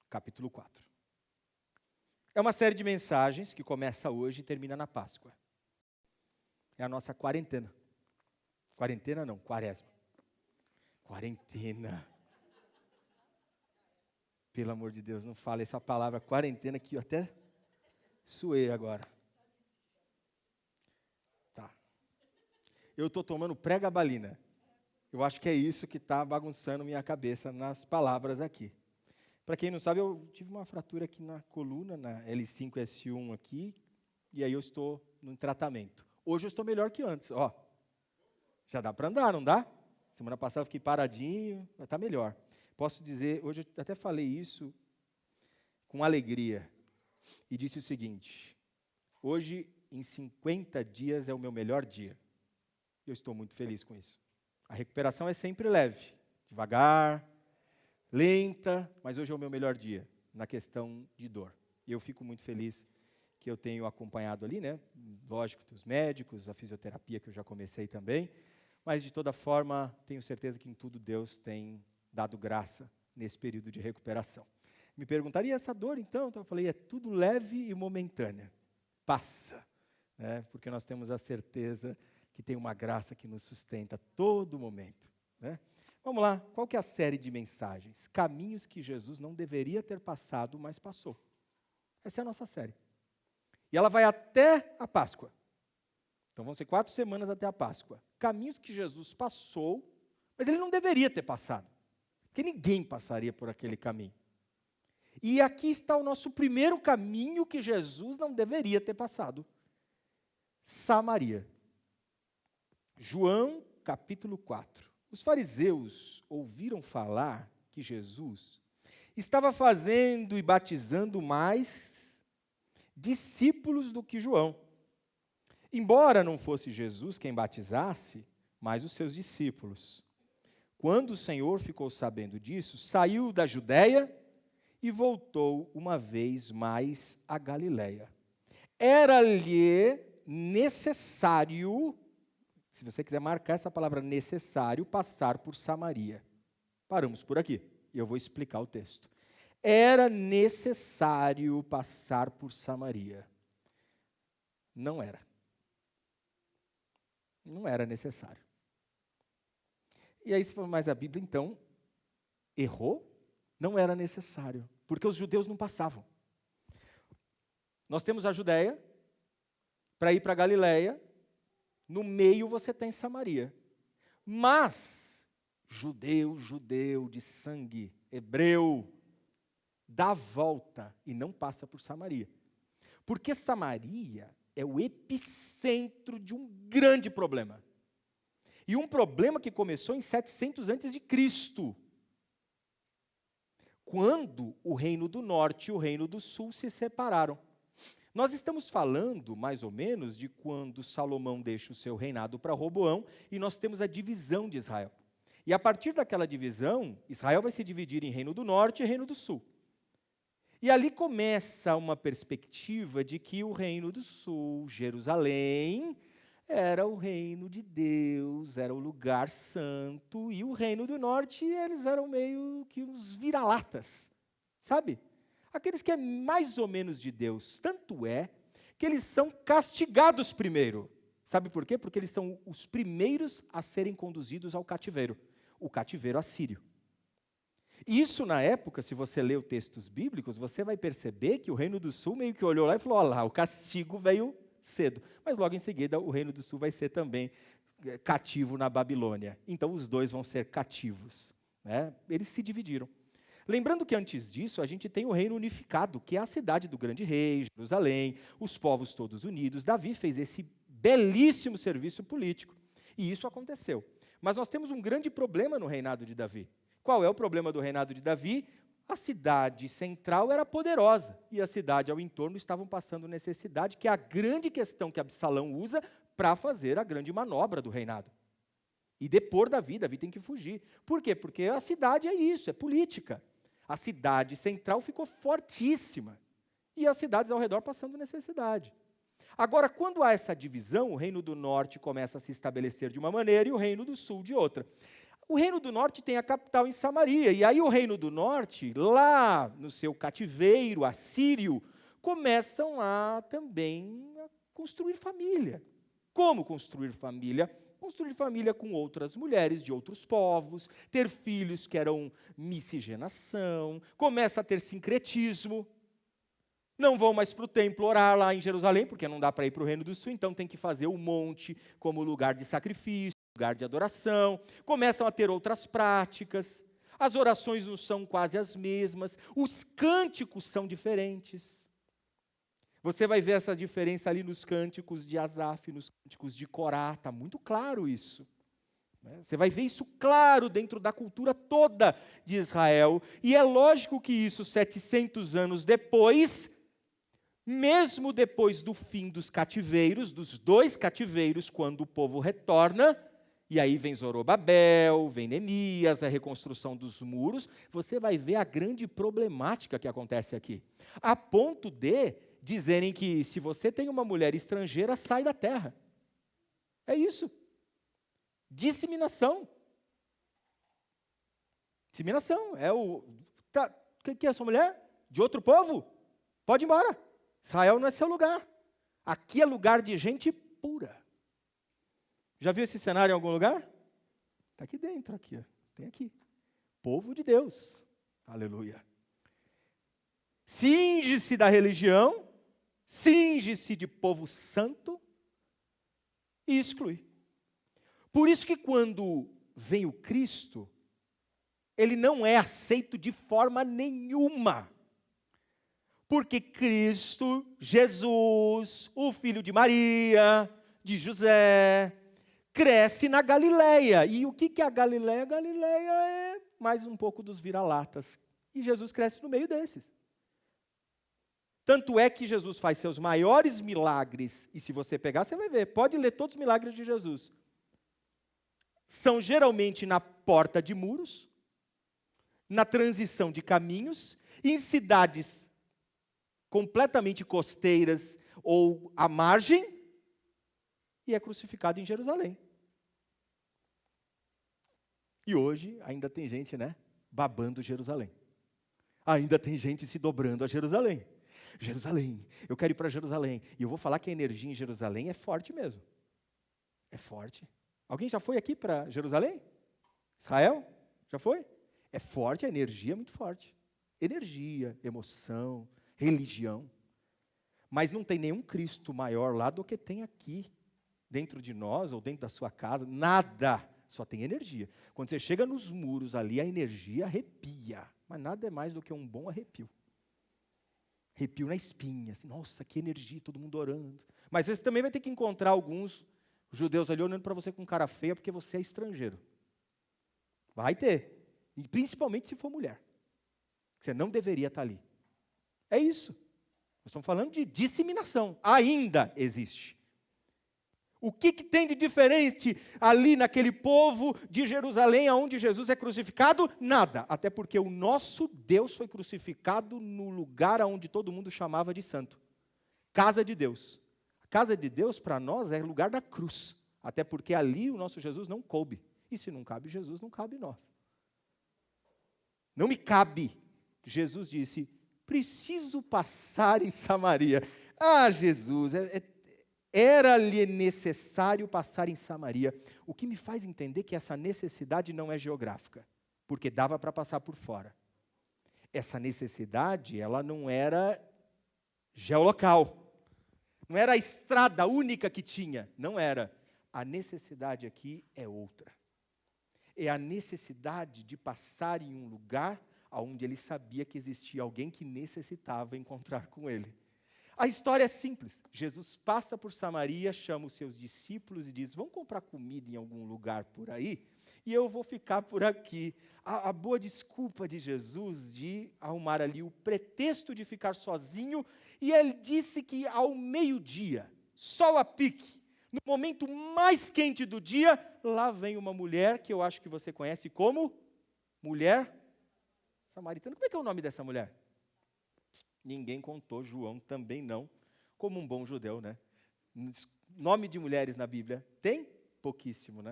capítulo 4. É uma série de mensagens que começa hoje e termina na Páscoa. É a nossa quarentena. Quarentena não, quaresma. Quarentena. Pelo amor de Deus, não fala essa palavra quarentena que eu até suei agora. Tá. Eu estou tomando pré-gabalina. Eu acho que é isso que está bagunçando minha cabeça nas palavras aqui. Para quem não sabe, eu tive uma fratura aqui na coluna, na L5-S1 aqui, e aí eu estou no tratamento. Hoje eu estou melhor que antes, ó. Já dá para andar, não dá? Semana passada eu fiquei paradinho, mas está melhor. Posso dizer, hoje eu até falei isso com alegria, e disse o seguinte: hoje, em 50 dias, é o meu melhor dia. Eu estou muito feliz com isso. A recuperação é sempre leve, devagar, lenta, mas hoje é o meu melhor dia na questão de dor. E eu fico muito feliz que eu tenho acompanhado ali, né? Lógico, dos médicos, a fisioterapia que eu já comecei também, mas de toda forma, tenho certeza que em tudo Deus tem dado graça nesse período de recuperação. Me perguntaria essa dor então? Então eu falei, é tudo leve e momentânea. Passa, né? Porque nós temos a certeza que tem uma graça que nos sustenta a todo momento, né? Vamos lá, qual que é a série de mensagens? Caminhos que Jesus não deveria ter passado, mas passou. Essa é a nossa série. E ela vai até a Páscoa. Então vão ser 4 semanas até a Páscoa. Caminhos que Jesus passou, mas ele não deveria ter passado. Porque ninguém passaria por aquele caminho. E aqui está o nosso primeiro caminho que Jesus não deveria ter passado. Samaria. João, capítulo 4. Os fariseus ouviram falar que Jesus estava fazendo e batizando mais discípulos do que João. Embora não fosse Jesus quem batizasse, mas os seus discípulos. Quando o Senhor ficou sabendo disso, saiu da Judéia e voltou uma vez mais a Galiléia. Era-lhe necessário, se você quiser marcar essa palavra necessário, passar por Samaria. Paramos por aqui e eu vou explicar o texto. Era necessário passar por Samaria. Não era. Não era necessário. E aí, se for mais a Bíblia, então, errou? Não era necessário, porque os judeus não passavam. Nós temos a Judéia, para ir para a Galiléia, no meio você tem Samaria. Mas, judeu de sangue, hebreu, dá a volta e não passa por Samaria. Porque Samaria é o epicentro de um grande problema. E um problema que começou em 700 a.C., quando o reino do norte e o reino do sul se separaram. Nós estamos falando, mais ou menos, de quando Salomão deixa o seu reinado para Roboão, e nós temos a divisão de Israel. E a partir daquela divisão, Israel vai se dividir em reino do norte e reino do sul. E ali começa uma perspectiva de que o reino do sul, Jerusalém, era o reino de Deus, era o lugar santo, e o reino do norte, eles eram meio que os vira-latas, sabe? Aqueles que é mais ou menos de Deus. Tanto é que eles são castigados primeiro. Sabe por quê? Porque eles são os primeiros a serem conduzidos ao cativeiro, o cativeiro assírio. Isso, na época, se você lê os textos bíblicos, você vai perceber que o reino do sul meio que olhou lá e falou, olha lá, o castigo veio cedo. Mas logo em seguida, o reino do sul vai ser também cativo na Babilônia. Então, os dois vão ser cativos, né? Eles se dividiram. Lembrando que antes disso, a gente tem o reino unificado, que é a cidade do grande rei, Jerusalém, os povos todos unidos. Davi fez esse belíssimo serviço político. E isso aconteceu. Mas nós temos um grande problema no reinado de Davi. Qual é o problema do reinado de Davi? A cidade central era poderosa e a cidade ao entorno estavam passando necessidade, que é a grande questão que Absalão usa para fazer a grande manobra do reinado. E depor Davi tem que fugir. Por quê? Porque a cidade é isso, é política. A cidade central ficou fortíssima e as cidades ao redor passando necessidade. Agora, quando há essa divisão, o reino do norte começa a se estabelecer de uma maneira e o reino do sul de outra. O Reino do Norte tem a capital em Samaria, e aí o Reino do Norte, lá no seu cativeiro assírio, começam a também a construir família. Como construir família? Construir família com outras mulheres de outros povos, ter filhos que eram miscigenação, começa a ter sincretismo. Não vão mais para o templo orar lá em Jerusalém, porque não dá para ir para o Reino do Sul, então tem que fazer o monte como lugar de sacrifício, lugar de adoração. Começam a ter outras práticas, as orações não são quase as mesmas, os cânticos são diferentes. Você vai ver essa diferença ali nos cânticos de Asaf, nos cânticos de Corá, está muito claro isso. Você vai ver isso claro dentro da cultura toda de Israel, e é lógico que isso, 700 anos depois, mesmo depois do fim dos cativeiros, dos 2 cativeiros, quando o povo retorna, e aí vem Zorobabel, vem Neemias, a reconstrução dos muros, você vai ver a grande problemática que acontece aqui. A ponto de dizerem que se você tem uma mulher estrangeira, sai da terra. É isso. Disseminação. Disseminação. Que é a sua mulher? De outro povo? Pode ir embora. Israel não é seu lugar. Aqui é lugar de gente pura. Já viu esse cenário em algum lugar? Está aqui dentro, aqui, ó. Tem aqui. Povo de Deus. Aleluia. Cinge-se da religião, cinge-se de povo santo e exclui. Por isso que quando vem o Cristo, ele não é aceito de forma nenhuma. Porque Cristo, Jesus, o filho de Maria, de José, cresce na Galileia. E o que é a Galileia? A Galileia é mais um pouco dos vira-latas. E Jesus cresce no meio desses. Tanto é que Jesus faz seus maiores milagres, e se você pegar, você vai ver, pode ler todos os milagres de Jesus. São geralmente na porta de muros, na transição de caminhos, em cidades completamente costeiras ou à margem, e é crucificado em Jerusalém. E hoje ainda tem gente, babando Jerusalém. Ainda tem gente se dobrando a Jerusalém. Jerusalém, eu quero ir para Jerusalém. E eu vou falar que a energia em Jerusalém é forte mesmo. É forte. Alguém já foi aqui para Jerusalém? Israel? Já foi? É forte, a energia é muito forte. Energia, emoção, religião. Mas não tem nenhum Cristo maior lá do que tem aqui, dentro de nós ou dentro da sua casa. Nada, só tem energia. Quando você chega nos muros ali, a energia arrepia. Mas nada é mais do que um bom arrepio. Arrepio na espinha, assim, nossa, que energia, todo mundo orando. Mas você também vai ter que encontrar alguns judeus ali olhando para você com cara feia, porque você é estrangeiro. Vai ter. E principalmente se for mulher. Você não deveria estar ali. É isso. Nós estamos falando de disseminação. Ainda existe. O que tem de diferente ali naquele povo de Jerusalém, onde Jesus é crucificado? Nada. Até porque o nosso Deus foi crucificado no lugar onde todo mundo chamava de santo. Casa de Deus. A casa de Deus, para nós, é lugar da cruz. Até porque ali o nosso Jesus não coube. E se não cabe Jesus, não cabe nós. Não me cabe. Jesus disse, preciso passar em Samaria. Ah, Jesus, era-lhe necessário passar em Samaria. O que me faz entender que essa necessidade não é geográfica, porque dava para passar por fora. Essa necessidade, ela não era geolocal. Não era a estrada única que tinha. Não era. A necessidade aqui é outra. É a necessidade de passar em um lugar onde ele sabia que existia alguém que necessitava encontrar com ele. A história é simples. Jesus passa por Samaria, chama os seus discípulos e diz, vamos comprar comida em algum lugar por aí? E eu vou ficar por aqui. A boa desculpa de Jesus de arrumar ali o pretexto de ficar sozinho, e ele disse que ao meio-dia, sol a pique, no momento mais quente do dia, lá vem uma mulher que eu acho que você conhece como mulher samaritana. Como é que é o nome dessa mulher? Ninguém contou, João também não, como um bom judeu, Nome de mulheres na Bíblia, tem? Pouquíssimo,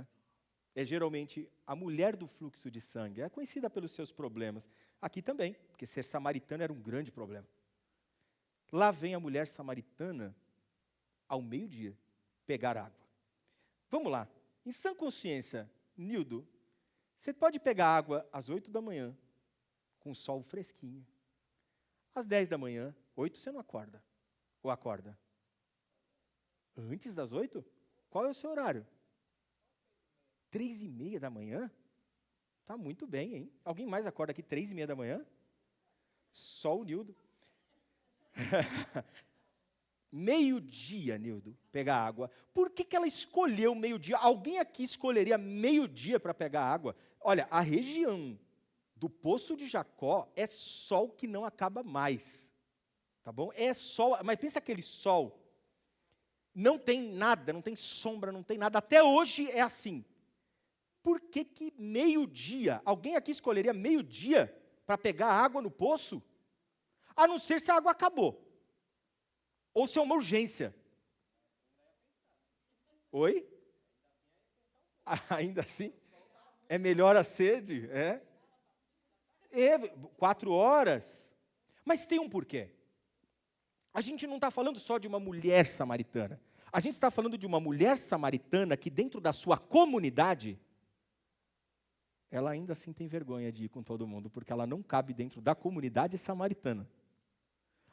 é geralmente a mulher do fluxo de sangue. É conhecida pelos seus problemas. Aqui também, porque ser samaritano era um grande problema. Lá vem a mulher samaritana ao meio-dia pegar água. Vamos lá. Em sã consciência, Nildo, você pode pegar água às 8 da manhã, com o sol fresquinho. Às 10 da manhã, 8 você não acorda. Ou acorda? Antes das 8? Qual é o seu horário? 3:30 da manhã? Tá muito bem, hein? Alguém mais acorda aqui 3:30 da manhã? Só o Nildo. Meio-dia, Nildo, pegar água. Por que ela escolheu meio-dia? Alguém aqui escolheria meio-dia para pegar água? Olha, a região do Poço de Jacó é sol que não acaba mais. Tá bom? É sol, mas pensa aquele sol. Não tem nada, não tem sombra, não tem nada. Até hoje é assim. Por que meio-dia? Alguém aqui escolheria meio-dia para pegar água no poço? A não ser se a água acabou. Ou se é uma urgência. Oi? Ainda assim? É melhor a sede? É 4 horas. Mas tem um porquê. A gente não está falando só de uma mulher samaritana. A gente está falando de uma mulher samaritana que dentro da sua comunidade, ela ainda assim tem vergonha de ir com todo mundo, porque ela não cabe dentro da comunidade samaritana.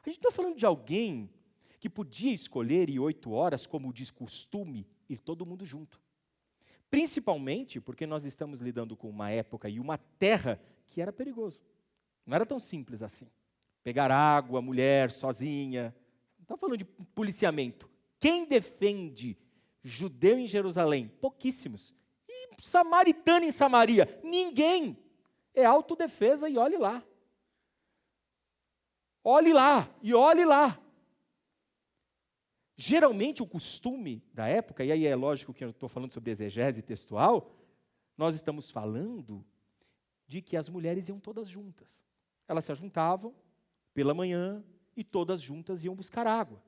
A gente está falando de alguém que podia escolher ir 8 horas, como diz costume, ir todo mundo junto. Principalmente porque nós estamos lidando com uma época e uma terra que era perigoso. Não era tão simples assim. Pegar água, mulher, sozinha. Não está falando de policiamento. Quem defende judeu em Jerusalém? Pouquíssimos. E samaritano em Samaria? Ninguém. É autodefesa e olhe lá. Olhe lá e olhe lá. Geralmente o costume da época, e aí é lógico que eu estou falando sobre exegese textual, nós estamos falando de que as mulheres iam todas juntas. Elas se ajuntavam pela manhã e todas juntas iam buscar água.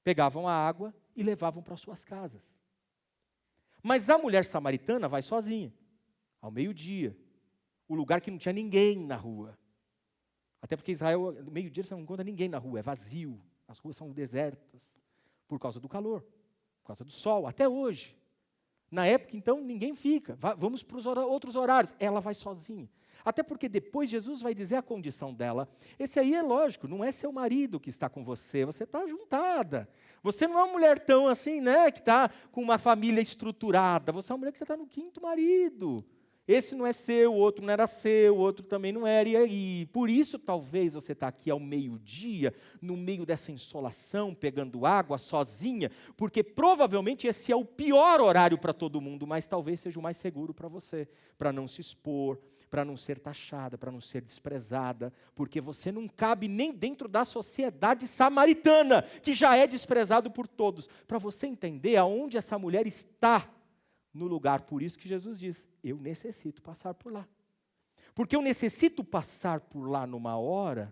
Pegavam a água e levavam para suas casas. Mas a mulher samaritana vai sozinha, ao meio-dia, o lugar que não tinha ninguém na rua. Até porque Israel, no meio-dia, você não encontra ninguém na rua, é vazio. As ruas são desertas, por causa do calor, por causa do sol, até hoje. Na época, então, ninguém fica. Vamos para os outros horários. Ela vai sozinha. Até porque depois Jesus vai dizer a condição dela. Esse aí é lógico, não é seu marido que está com você, você está juntada. Você não é uma mulher tão assim, né, que está com uma família estruturada. Você é uma mulher que está no 5º marido. Esse não é seu, o outro não era seu, o outro também não era. E por isso, talvez, você está aqui ao meio-dia, no meio dessa insolação, pegando água, sozinha, porque provavelmente esse é o pior horário para todo mundo, mas talvez seja o mais seguro para você, para não se expor, para não ser taxada, para não ser desprezada, porque você não cabe nem dentro da sociedade samaritana, que já é desprezado por todos. Para você entender aonde essa mulher está no lugar, por isso que Jesus diz, eu necessito passar por lá. Porque eu necessito passar por lá numa hora,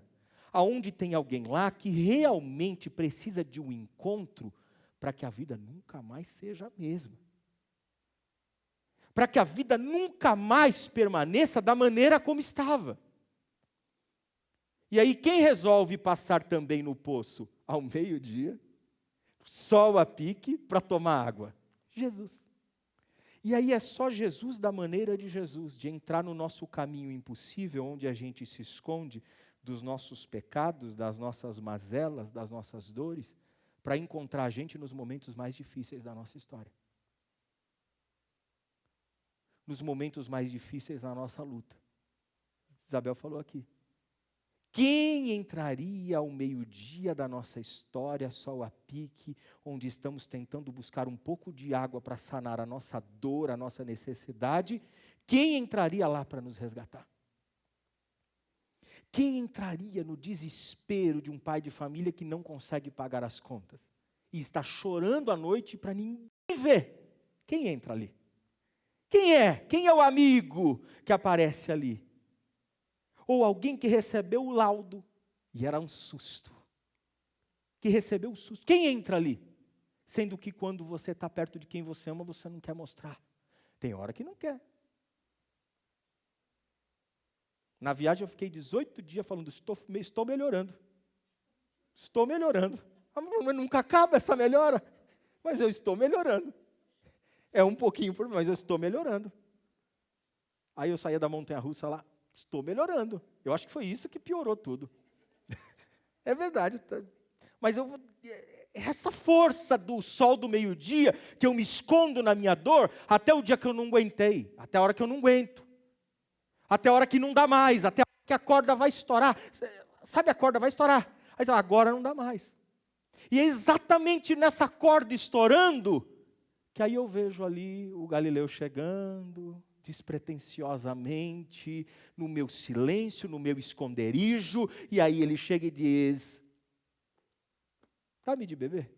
aonde tem alguém lá que realmente precisa de um encontro, para que a vida nunca mais seja a mesma. Para que a vida nunca mais permaneça da maneira como estava. E aí quem resolve passar também no poço? Ao meio-dia, sol a pique, para tomar água? Jesus. E aí é só Jesus da maneira de Jesus, de entrar no nosso caminho impossível, onde a gente se esconde dos nossos pecados, das nossas mazelas, das nossas dores, para encontrar a gente nos momentos mais difíceis da nossa história. Nos momentos mais difíceis da nossa luta. Isabel falou aqui. Quem entraria ao meio-dia da nossa história, sol a pique, onde estamos tentando buscar um pouco de água para sanar a nossa dor, a nossa necessidade? Quem entraria lá para nos resgatar? Quem entraria no desespero de um pai de família que não consegue pagar as contas e está chorando à noite para ninguém ver? Quem entra ali? Quem é? Quem é o amigo que aparece ali? Ou alguém que recebeu o laudo, e era um susto. Que recebeu o susto. Quem entra ali? Sendo que quando você está perto de quem você ama, você não quer mostrar. Tem hora que não quer. Na viagem eu fiquei 18 dias falando, estou melhorando. Estou melhorando. Mas nunca acaba essa melhora. Mas eu estou melhorando. É um pouquinho por mas eu estou melhorando. Aí eu saía da montanha-russa lá, estou melhorando. Eu acho que foi isso que piorou tudo. É verdade. Mas essa força do sol do meio-dia, que eu me escondo na minha dor, até o dia que eu não aguentei, até a hora que eu não aguento, até a hora que não dá mais, até a hora que a corda vai estourar. Sabe, a corda vai estourar. Aí você fala, agora não dá mais. E é exatamente nessa corda estourando, que aí eu vejo ali o Galileu chegando, despretensiosamente, no meu silêncio, no meu esconderijo, e aí ele chega e diz, dá-me de beber?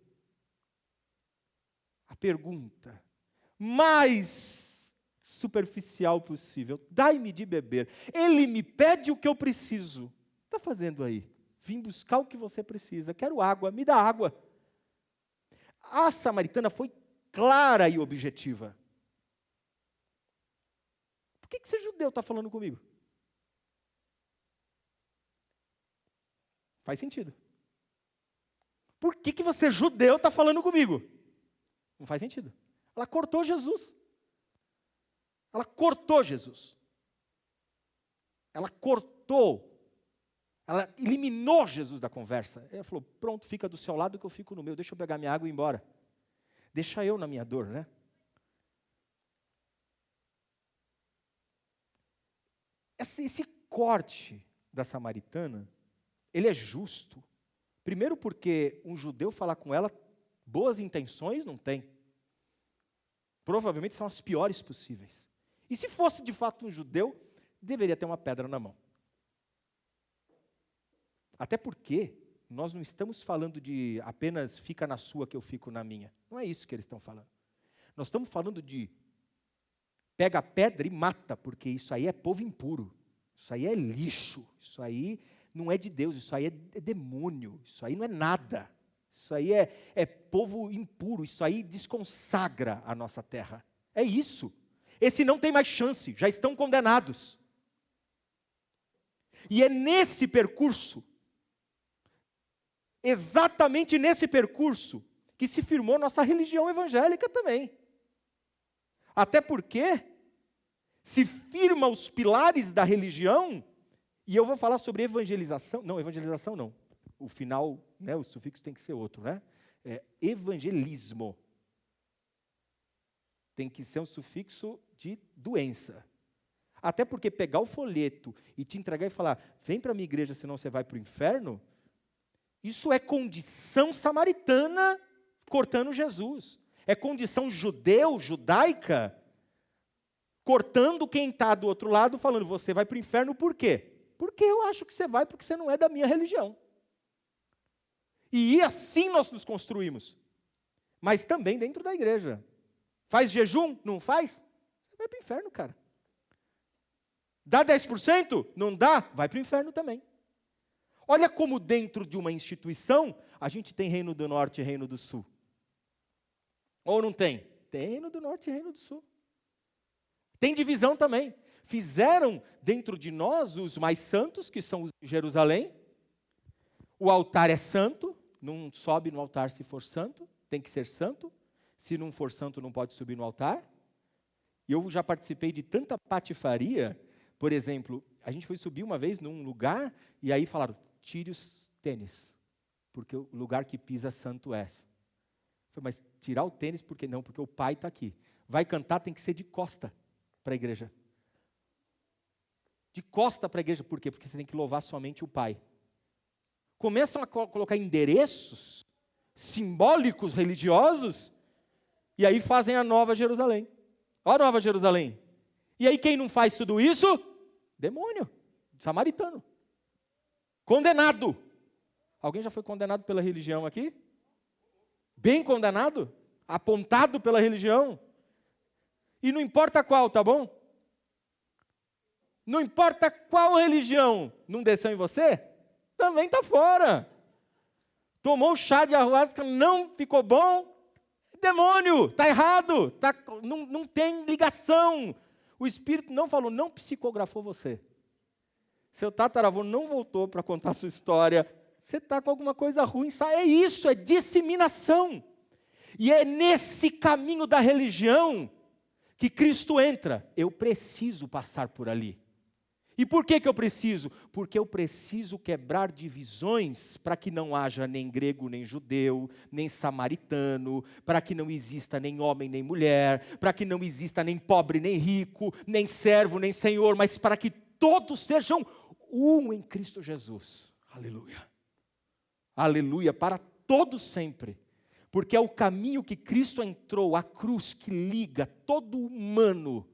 A pergunta mais superficial possível, dai-me de beber. Ele me pede o que eu preciso. O que está fazendo aí? Vim buscar o que você precisa, quero água, me dá água. A samaritana foi clara e objetiva. Por que esse judeu está falando comigo? Faz sentido. Por que você, judeu, está falando comigo? Não faz sentido. Ela cortou Jesus. Ela cortou Jesus. Ela cortou. Ela eliminou Jesus da conversa. Ela falou, pronto, fica do seu lado que eu fico no meu. Deixa eu pegar minha água e ir embora. Deixa eu na minha dor, né? Esse corte da samaritana, ele é justo. Primeiro porque um judeu falar com ela, boas intenções não tem. Provavelmente são as piores possíveis. E se fosse de fato um judeu, deveria ter uma pedra na mão. Até porque nós não estamos falando de apenas fica na sua que eu fico na minha. Não é isso que eles estão falando. Nós estamos falando de pega a pedra e mata, porque isso aí é povo impuro. Isso aí é lixo. Isso aí não é de Deus, isso aí é demônio. Isso aí não é nada. Isso aí é povo impuro. Isso aí desconsagra a nossa terra. É isso. Esse não tem mais chance, já estão condenados. E é nesse percurso, exatamente nesse percurso, que se firmou nossa religião evangélica também. Até porque se firma os pilares da religião, e eu vou falar sobre evangelização não. O final, né, o sufixo tem que ser outro, né? Evangelismo. Tem que ser um sufixo de doença. Até porque pegar o folheto e te entregar e falar, vem para a minha igreja, senão você vai para o inferno, isso é condição samaritana cortando Jesus. É condição judaica, cortando quem está do outro lado, falando, você vai para o inferno por quê? Porque eu acho que você vai, porque você não é da minha religião. E assim nós nos construímos. Mas também dentro da igreja. Faz jejum? Não faz? Você vai para o inferno, cara. Dá 10%? Não dá? Vai para o inferno também. Olha como dentro de uma instituição, a gente tem reino do norte e reino do sul. Ou não tem? Tem reino do norte e reino do sul. Tem divisão também. Fizeram dentro de nós os mais santos, que são os de Jerusalém. O altar é santo, não sobe no altar se for santo, tem que ser santo. Se não for santo, não pode subir no altar. E eu já participei de tanta patifaria. Por exemplo, a gente foi subir uma vez num lugar, e aí falaram, tire os tênis, porque o lugar que pisa santo é. Falei, mas tirar o tênis, por que não? Porque o pai está aqui. Vai cantar, tem que ser de costa para a igreja. De costa para a igreja, por quê? Porque você tem que louvar somente o pai. Começam a colocar endereços simbólicos, religiosos, e aí fazem a Nova Jerusalém. Olha a Nova Jerusalém. E aí quem não faz tudo isso? Demônio, samaritano. Condenado. Alguém já foi condenado pela religião aqui? Bem condenado? Apontado pela religião? E não importa qual, tá bom? Não importa qual religião não desceu em você, também está fora. Tomou chá de ayahuasca, não ficou bom, Demônio, está errado, não tem ligação. O Espírito não falou, não psicografou você. Seu tataravô não voltou para contar a sua história. Você está com alguma coisa ruim, é isso, é disseminação. E é nesse caminho da religião que Cristo entra. Eu preciso passar por ali. E por que eu preciso? Porque eu preciso quebrar divisões para que não haja nem grego, nem judeu, nem samaritano, para que não exista nem homem, nem mulher, para que não exista nem pobre, nem rico, nem servo, nem senhor, mas para que todos sejam um em Cristo Jesus. Aleluia. Aleluia, para todos sempre. Porque é o caminho que Cristo entrou, a cruz que liga todo humano,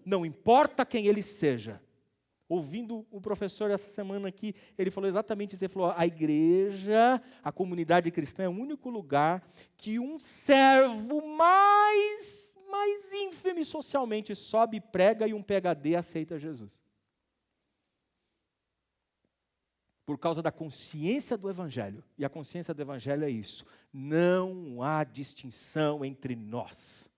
não importa quem ele seja. Ouvindo o professor essa semana aqui, ele falou exatamente isso, ele falou, a igreja, a comunidade cristã é o único lugar que um servo mais ínfimo socialmente sobe, prega e um PhD aceita Jesus. Por causa da consciência do Evangelho. E a consciência do Evangelho é isso. Não há distinção entre nós.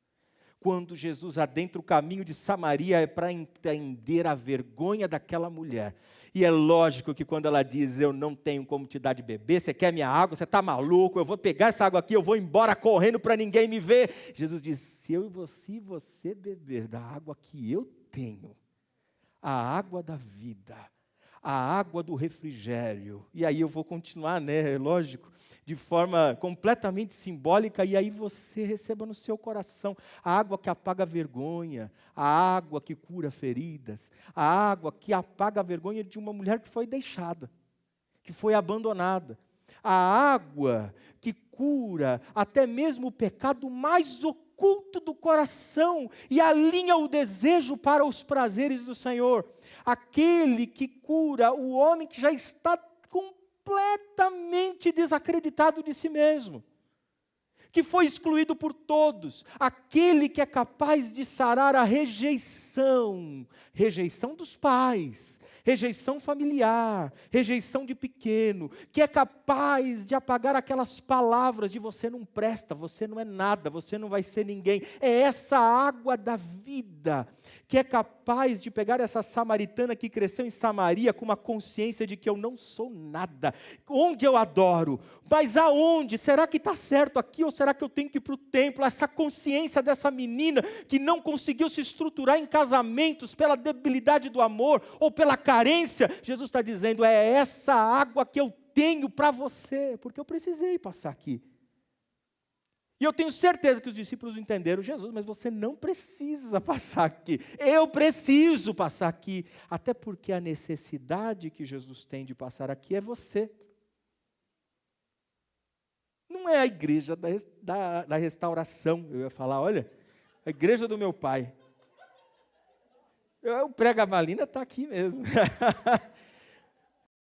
Quando Jesus adentra o caminho de Samaria, é para entender a vergonha daquela mulher. E é lógico que quando ela diz, eu não tenho como te dar de beber, você quer minha água, você está maluco, eu vou pegar essa água aqui, eu vou embora correndo para ninguém me ver. Jesus diz, se você beber da água que eu tenho, a água da vida, a água do refrigério, e aí eu vou continuar, lógico, de forma completamente simbólica, e aí você receba no seu coração a água que apaga a vergonha, a água que cura feridas, a água que apaga a vergonha de uma mulher que foi deixada, que foi abandonada, a água que cura até mesmo o pecado mais oculto do coração e alinha o desejo para os prazeres do Senhor. Aquele que cura o homem que já está completamente desacreditado de si mesmo, que foi excluído por todos, aquele que é capaz de sarar a rejeição dos pais, rejeição familiar, rejeição de pequeno, que é capaz de apagar aquelas palavras de você não presta, você não é nada, você não vai ser ninguém. É essa água da vida que é capaz de pegar essa samaritana que cresceu em Samaria com uma consciência de que eu não sou nada. Onde eu adoro? Mas aonde? Será que está certo aqui ou será que eu tenho que ir para o templo? Essa consciência dessa menina que não conseguiu se estruturar em casamentos pela debilidade do amor ou pela carência, Jesus está dizendo, é essa água que eu tenho para você, porque eu precisei passar aqui. E eu tenho certeza que os discípulos entenderam, Jesus, mas você não precisa passar aqui. Eu preciso passar aqui. Até porque a necessidade que Jesus tem de passar aqui é você. Não é a igreja da restauração. Eu ia falar, olha, a igreja do meu pai. O prega-balina está aqui mesmo.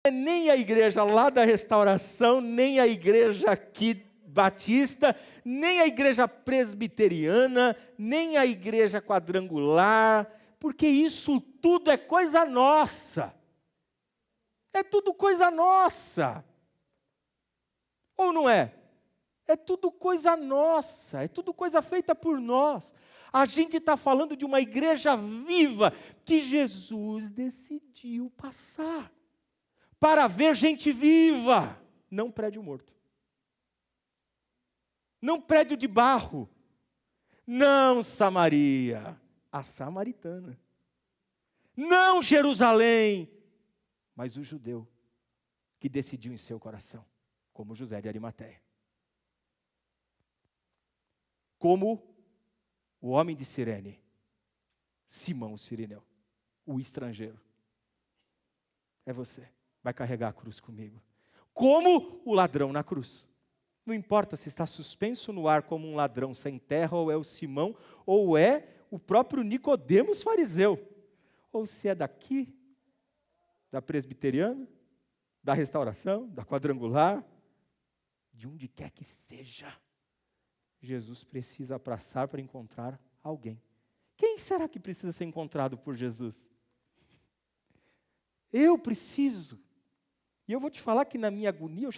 Nem a igreja lá da restauração, nem a igreja aqui batista, nem a igreja presbiteriana, nem a igreja quadrangular, porque isso tudo é coisa nossa. É tudo coisa nossa. Ou não é? É tudo coisa nossa, é tudo coisa feita por nós. A gente está falando de uma igreja viva que Jesus decidiu passar para ver gente viva, não prédio morto. Não prédio de barro, não Samaria, a samaritana. Não Jerusalém, mas o judeu que decidiu em seu coração, como José de Arimateia. Como o homem de Cirene, Simão o Cireneu, o estrangeiro. É você, vai carregar a cruz comigo. Como o ladrão na cruz. Não importa se está suspenso no ar como um ladrão sem terra, ou é o Simão, ou é o próprio Nicodemos fariseu. Ou se é daqui, da presbiteriana, da restauração, da quadrangular, de onde quer que seja. Jesus precisa passar para encontrar alguém. Quem será que precisa ser encontrado por Jesus? Eu preciso. E eu vou te falar que na minha agonia,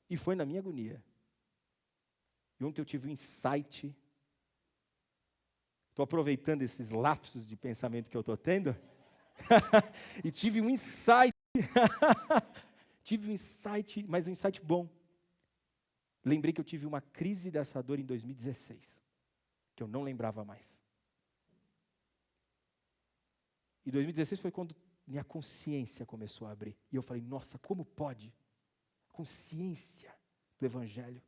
E foi na minha agonia. E ontem eu tive um insight. Estou aproveitando esses lapsos de pensamento que eu estou tendo. E tive um insight. Tive um insight, mas um insight bom. Lembrei que eu tive uma crise dessa dor em 2016. Que eu não lembrava mais. E 2016 foi quando minha consciência começou a abrir. E eu falei, nossa, como pode? Consciência do Evangelho.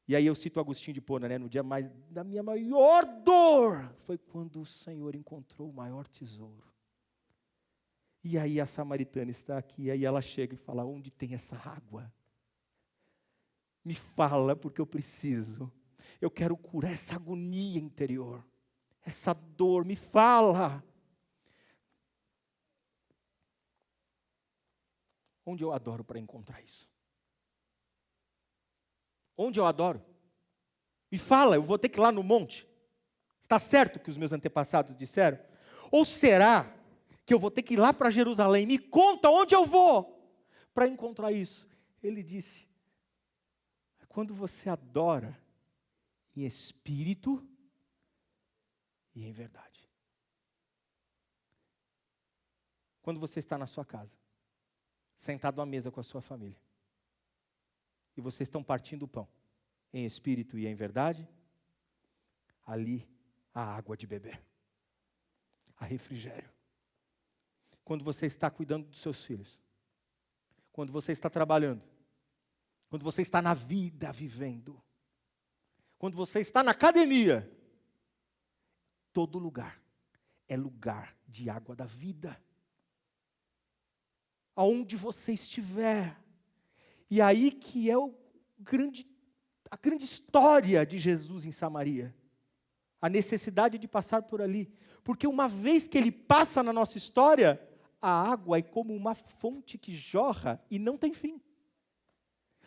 E aí eu cito Agostinho de Hipona, né? No dia da minha maior dor, foi quando o Senhor encontrou o maior tesouro. E aí a samaritana está aqui, e aí ela chega e fala, onde tem essa água? Me fala, porque eu preciso. Eu quero curar essa agonia interior. Essa dor, me fala. Onde eu adoro para encontrar isso? Onde eu adoro? Me fala, eu vou ter que ir lá no monte? Está certo o que os meus antepassados disseram? Ou será que eu vou ter que ir lá para Jerusalém? Me conta onde eu vou para encontrar isso. Ele disse, quando você adora em espírito e em verdade. Quando você está na sua casa, sentado à mesa com a sua família, e vocês estão partindo o pão, em espírito e em verdade, ali há água de beber, há refrigério. Quando você está cuidando dos seus filhos, quando você está trabalhando, quando você está na vida vivendo, quando você está na academia, todo lugar é lugar de água da vida. Aonde você estiver. E aí que é a grande história de Jesus em Samaria. A necessidade de passar por ali. Porque uma vez que ele passa na nossa história, a água é como uma fonte que jorra e não tem fim.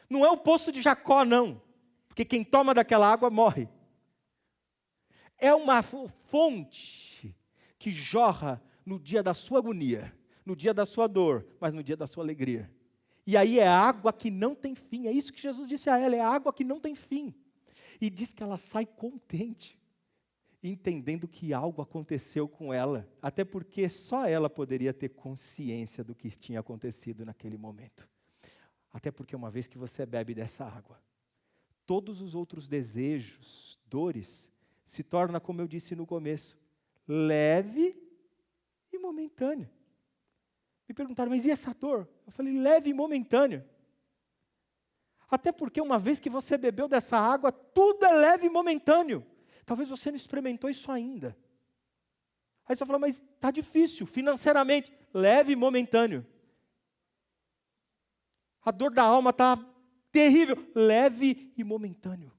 Não é o poço de Jacó, não. Porque quem toma daquela água morre. É uma fonte que jorra no dia da sua agonia, no dia da sua dor, mas no dia da sua alegria. E aí é água que não tem fim. É isso que Jesus disse a ela, é água que não tem fim. E diz que ela sai contente, entendendo que algo aconteceu com ela, até porque só ela poderia ter consciência do que tinha acontecido naquele momento. Até porque uma vez que você bebe dessa água, todos os outros desejos, dores, se torna, como eu disse no começo, leve e momentâneo. Me perguntaram, mas e essa dor? Eu falei, leve e momentâneo. Até porque uma vez que você bebeu dessa água, tudo é leve e momentâneo. Talvez você não experimentou isso ainda. Aí você fala, mas está difícil, financeiramente, leve e momentâneo. A dor da alma está terrível, leve e momentâneo.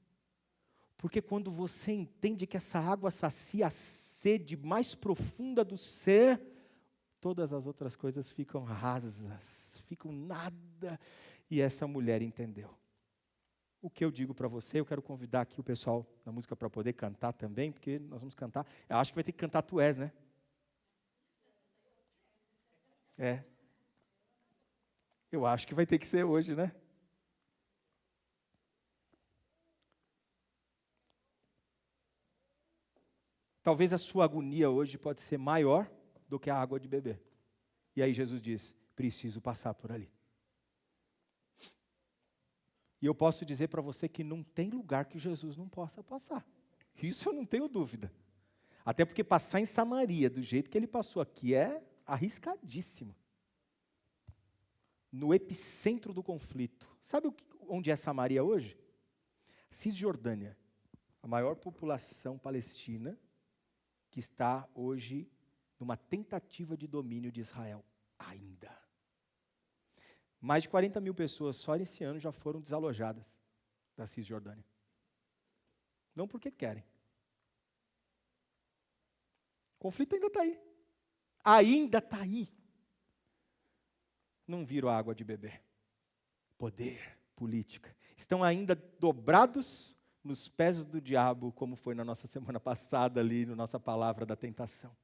Porque quando você entende que essa água sacia a sede mais profunda do ser, todas as outras coisas ficam rasas, ficam nada. E essa mulher entendeu. O que eu digo para você, eu quero convidar aqui o pessoal da música para poder cantar também, porque nós vamos cantar. Eu acho que vai ter que cantar Tu És, né? É. Eu acho que vai ter que ser hoje, né? Talvez a sua agonia hoje pode ser maior do que a água de beber. E aí Jesus diz, preciso passar por ali. E eu posso dizer para você que não tem lugar que Jesus não possa passar. Isso eu não tenho dúvida. Até porque passar em Samaria, do jeito que ele passou aqui, é arriscadíssimo. No epicentro do conflito. Sabe onde é Samaria hoje? Cisjordânia. A maior população palestina que está hoje numa tentativa de domínio de Israel. Ainda. Mais de 40 mil pessoas só nesse ano já foram desalojadas da Cisjordânia. Não porque querem. O conflito ainda está aí. Ainda está aí. Não viram água de beber. Poder, política. Estão ainda dobrados nos pés do diabo, como foi na nossa semana passada ali, na nossa palavra da tentação.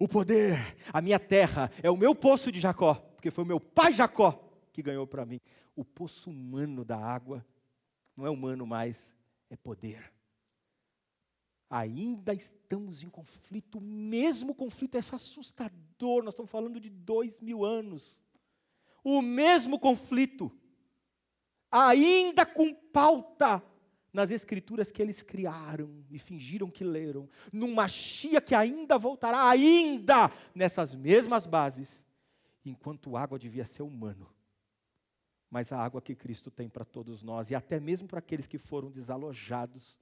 O poder, a minha terra, é o meu poço de Jacó, porque foi o meu pai Jacó que ganhou para mim. O poço humano da água não é humano mais, é poder. Ainda estamos em conflito, o mesmo conflito, é assustador, nós estamos falando de 2000 anos. O mesmo conflito, ainda com pauta nas escrituras que eles criaram e fingiram que leram, num Mashiach que ainda voltará, ainda nessas mesmas bases, enquanto água devia ser humano. Mas a água que Cristo tem para todos nós, e até mesmo para aqueles que foram desalojados,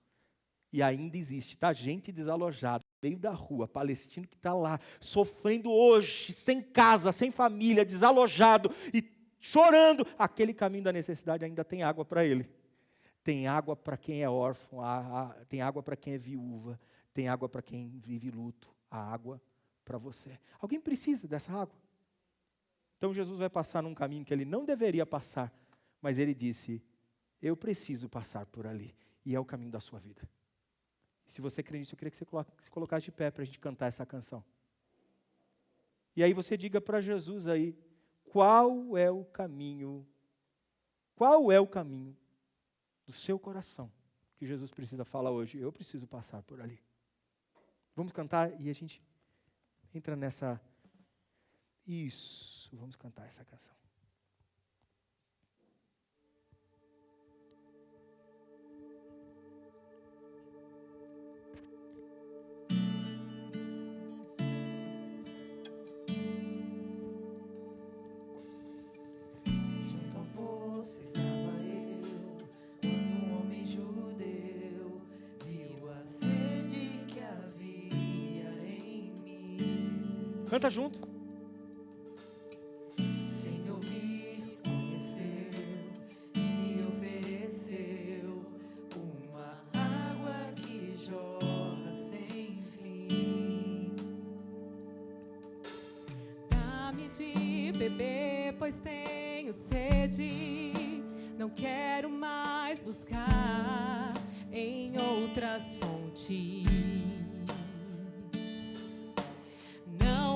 e ainda existe, tá? Gente desalojada, no meio da rua, palestino que está lá, sofrendo hoje, sem casa, sem família, desalojado e chorando. Aquele caminho da necessidade ainda tem água para ele. Tem água para quem é órfão, tem água para quem é viúva, tem água para quem vive luto, a água para você. Alguém precisa dessa água? Então Jesus vai passar num caminho que ele não deveria passar, mas ele disse, eu preciso passar por ali, e é o caminho da sua vida. Se você crê nisso, eu queria que você se colocasse de pé para a gente cantar essa canção. E aí você diga para Jesus aí, qual é o caminho do seu coração que Jesus precisa falar hoje? Eu preciso passar por ali. Vamos cantar e a gente entra nessa... Isso, vamos cantar essa canção. Canta junto. Sem me ouvir, conheceu e me ofereceu uma água que jorra sem fim. Dá-me de beber, pois tenho sede. Não quero mais buscar em outras fontes.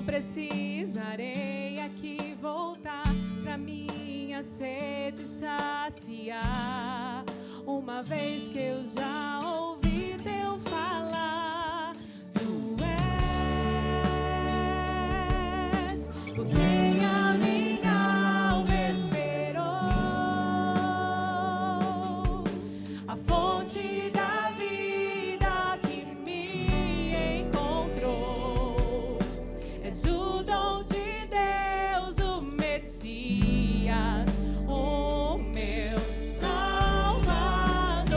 Precisarei aqui voltar pra minha sede saciar, uma vez que eu já ouvi teu falar. Tu és o quem a minha alma esperou, a fonte da vida que me encontrou. És o dom de Deus, o Messias, o meu Salvador.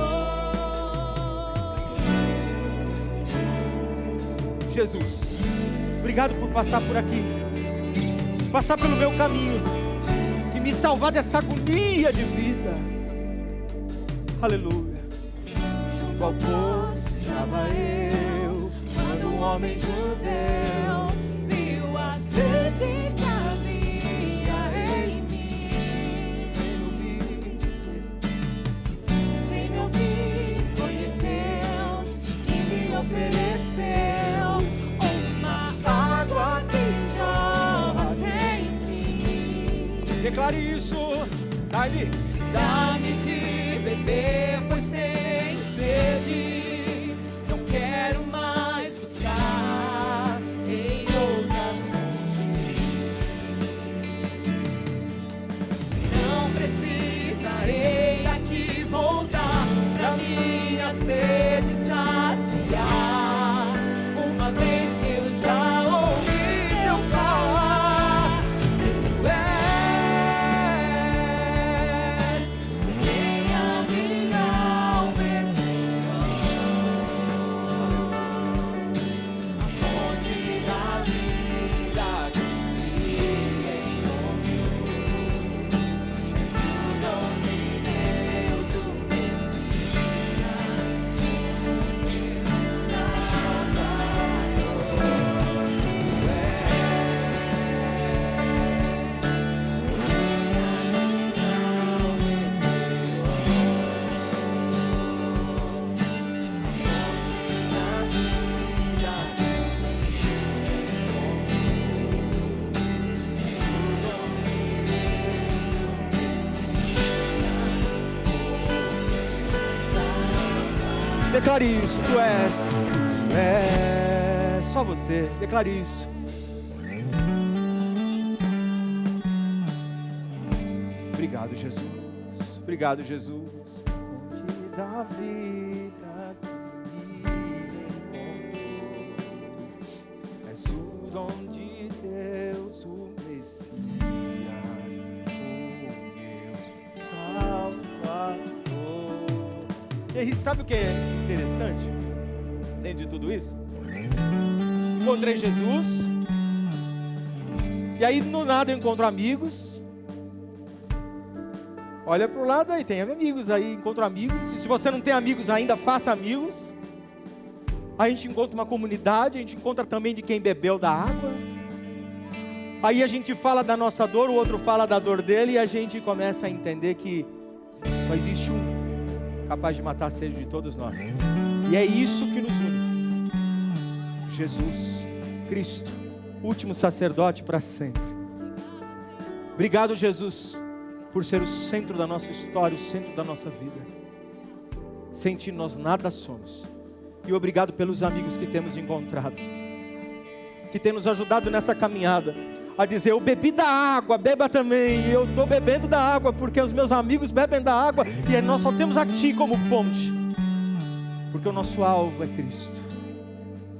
Jesus, obrigado por passar por aqui, passar pelo meu caminho e me salvar dessa agonia de vida. Aleluia. Junto ao poço estava eu, quando um homem judeu Viu a sede que havia em mim. Sem me ouvir, conheceu e me ofereceu uma água que jorra sem fim. Declare isso. Dá-me de beber, pois tenho sede. Não quero mais buscar em outras fontes. Não precisarei aqui voltar pra minha sede saciar, uma vez que eu já ouvi teu falar. Tu és quem a minha alma esperou, a fonte da vida que me encontrou. És o dom de Deus, o Messias, Declare isso, tu és. Só você, declare isso. Obrigado, Jesus. Obrigado, Jesus. Fonte da vida que me encontrou. És o dom de Deus, o Messias, o meu Salvador. E aí, sabe o que é interessante dentro de tudo isso? Encontrei Jesus. E aí, no nada, eu encontro amigos. Olha para o lado aí, tem amigos aí, encontro amigos. E se você não tem amigos ainda, faça amigos. Aí a gente encontra uma comunidade, a gente encontra também de quem bebeu da água. Aí a gente fala da nossa dor, o outro fala da dor dele, e a gente começa a entender que só existe um capaz de matar a sede de todos nós. E é isso que nos une. Jesus Cristo, último sacerdote para sempre. Obrigado, Jesus, por ser o centro da nossa história, o centro da nossa vida. Sem ti nós nada somos. E obrigado pelos amigos que temos encontrado, que tem nos ajudado nessa caminhada, a dizer, eu bebi da água, beba também. E eu estou bebendo da água, porque os meus amigos bebem da água, e nós só temos a ti como fonte, porque o nosso alvo é Cristo.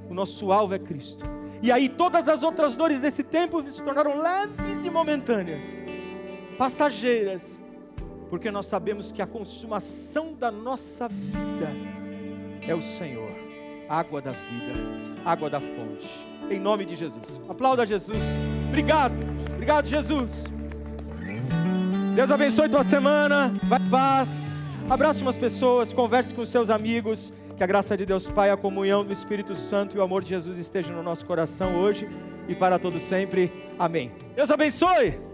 O nosso alvo é Cristo. E aí todas as outras dores desse tempo se tornaram leves e momentâneas, passageiras, porque nós sabemos que a consumação da nossa vida é o Senhor, água da vida, água da fonte, em nome de Jesus. Aplauda Jesus. Obrigado, obrigado, Jesus. Deus abençoe tua semana, vai em paz, abrace umas pessoas, converse com seus amigos, que a graça de Deus Pai, a comunhão do Espírito Santo e o amor de Jesus esteja no nosso coração hoje e para todo sempre. Amém. Deus abençoe.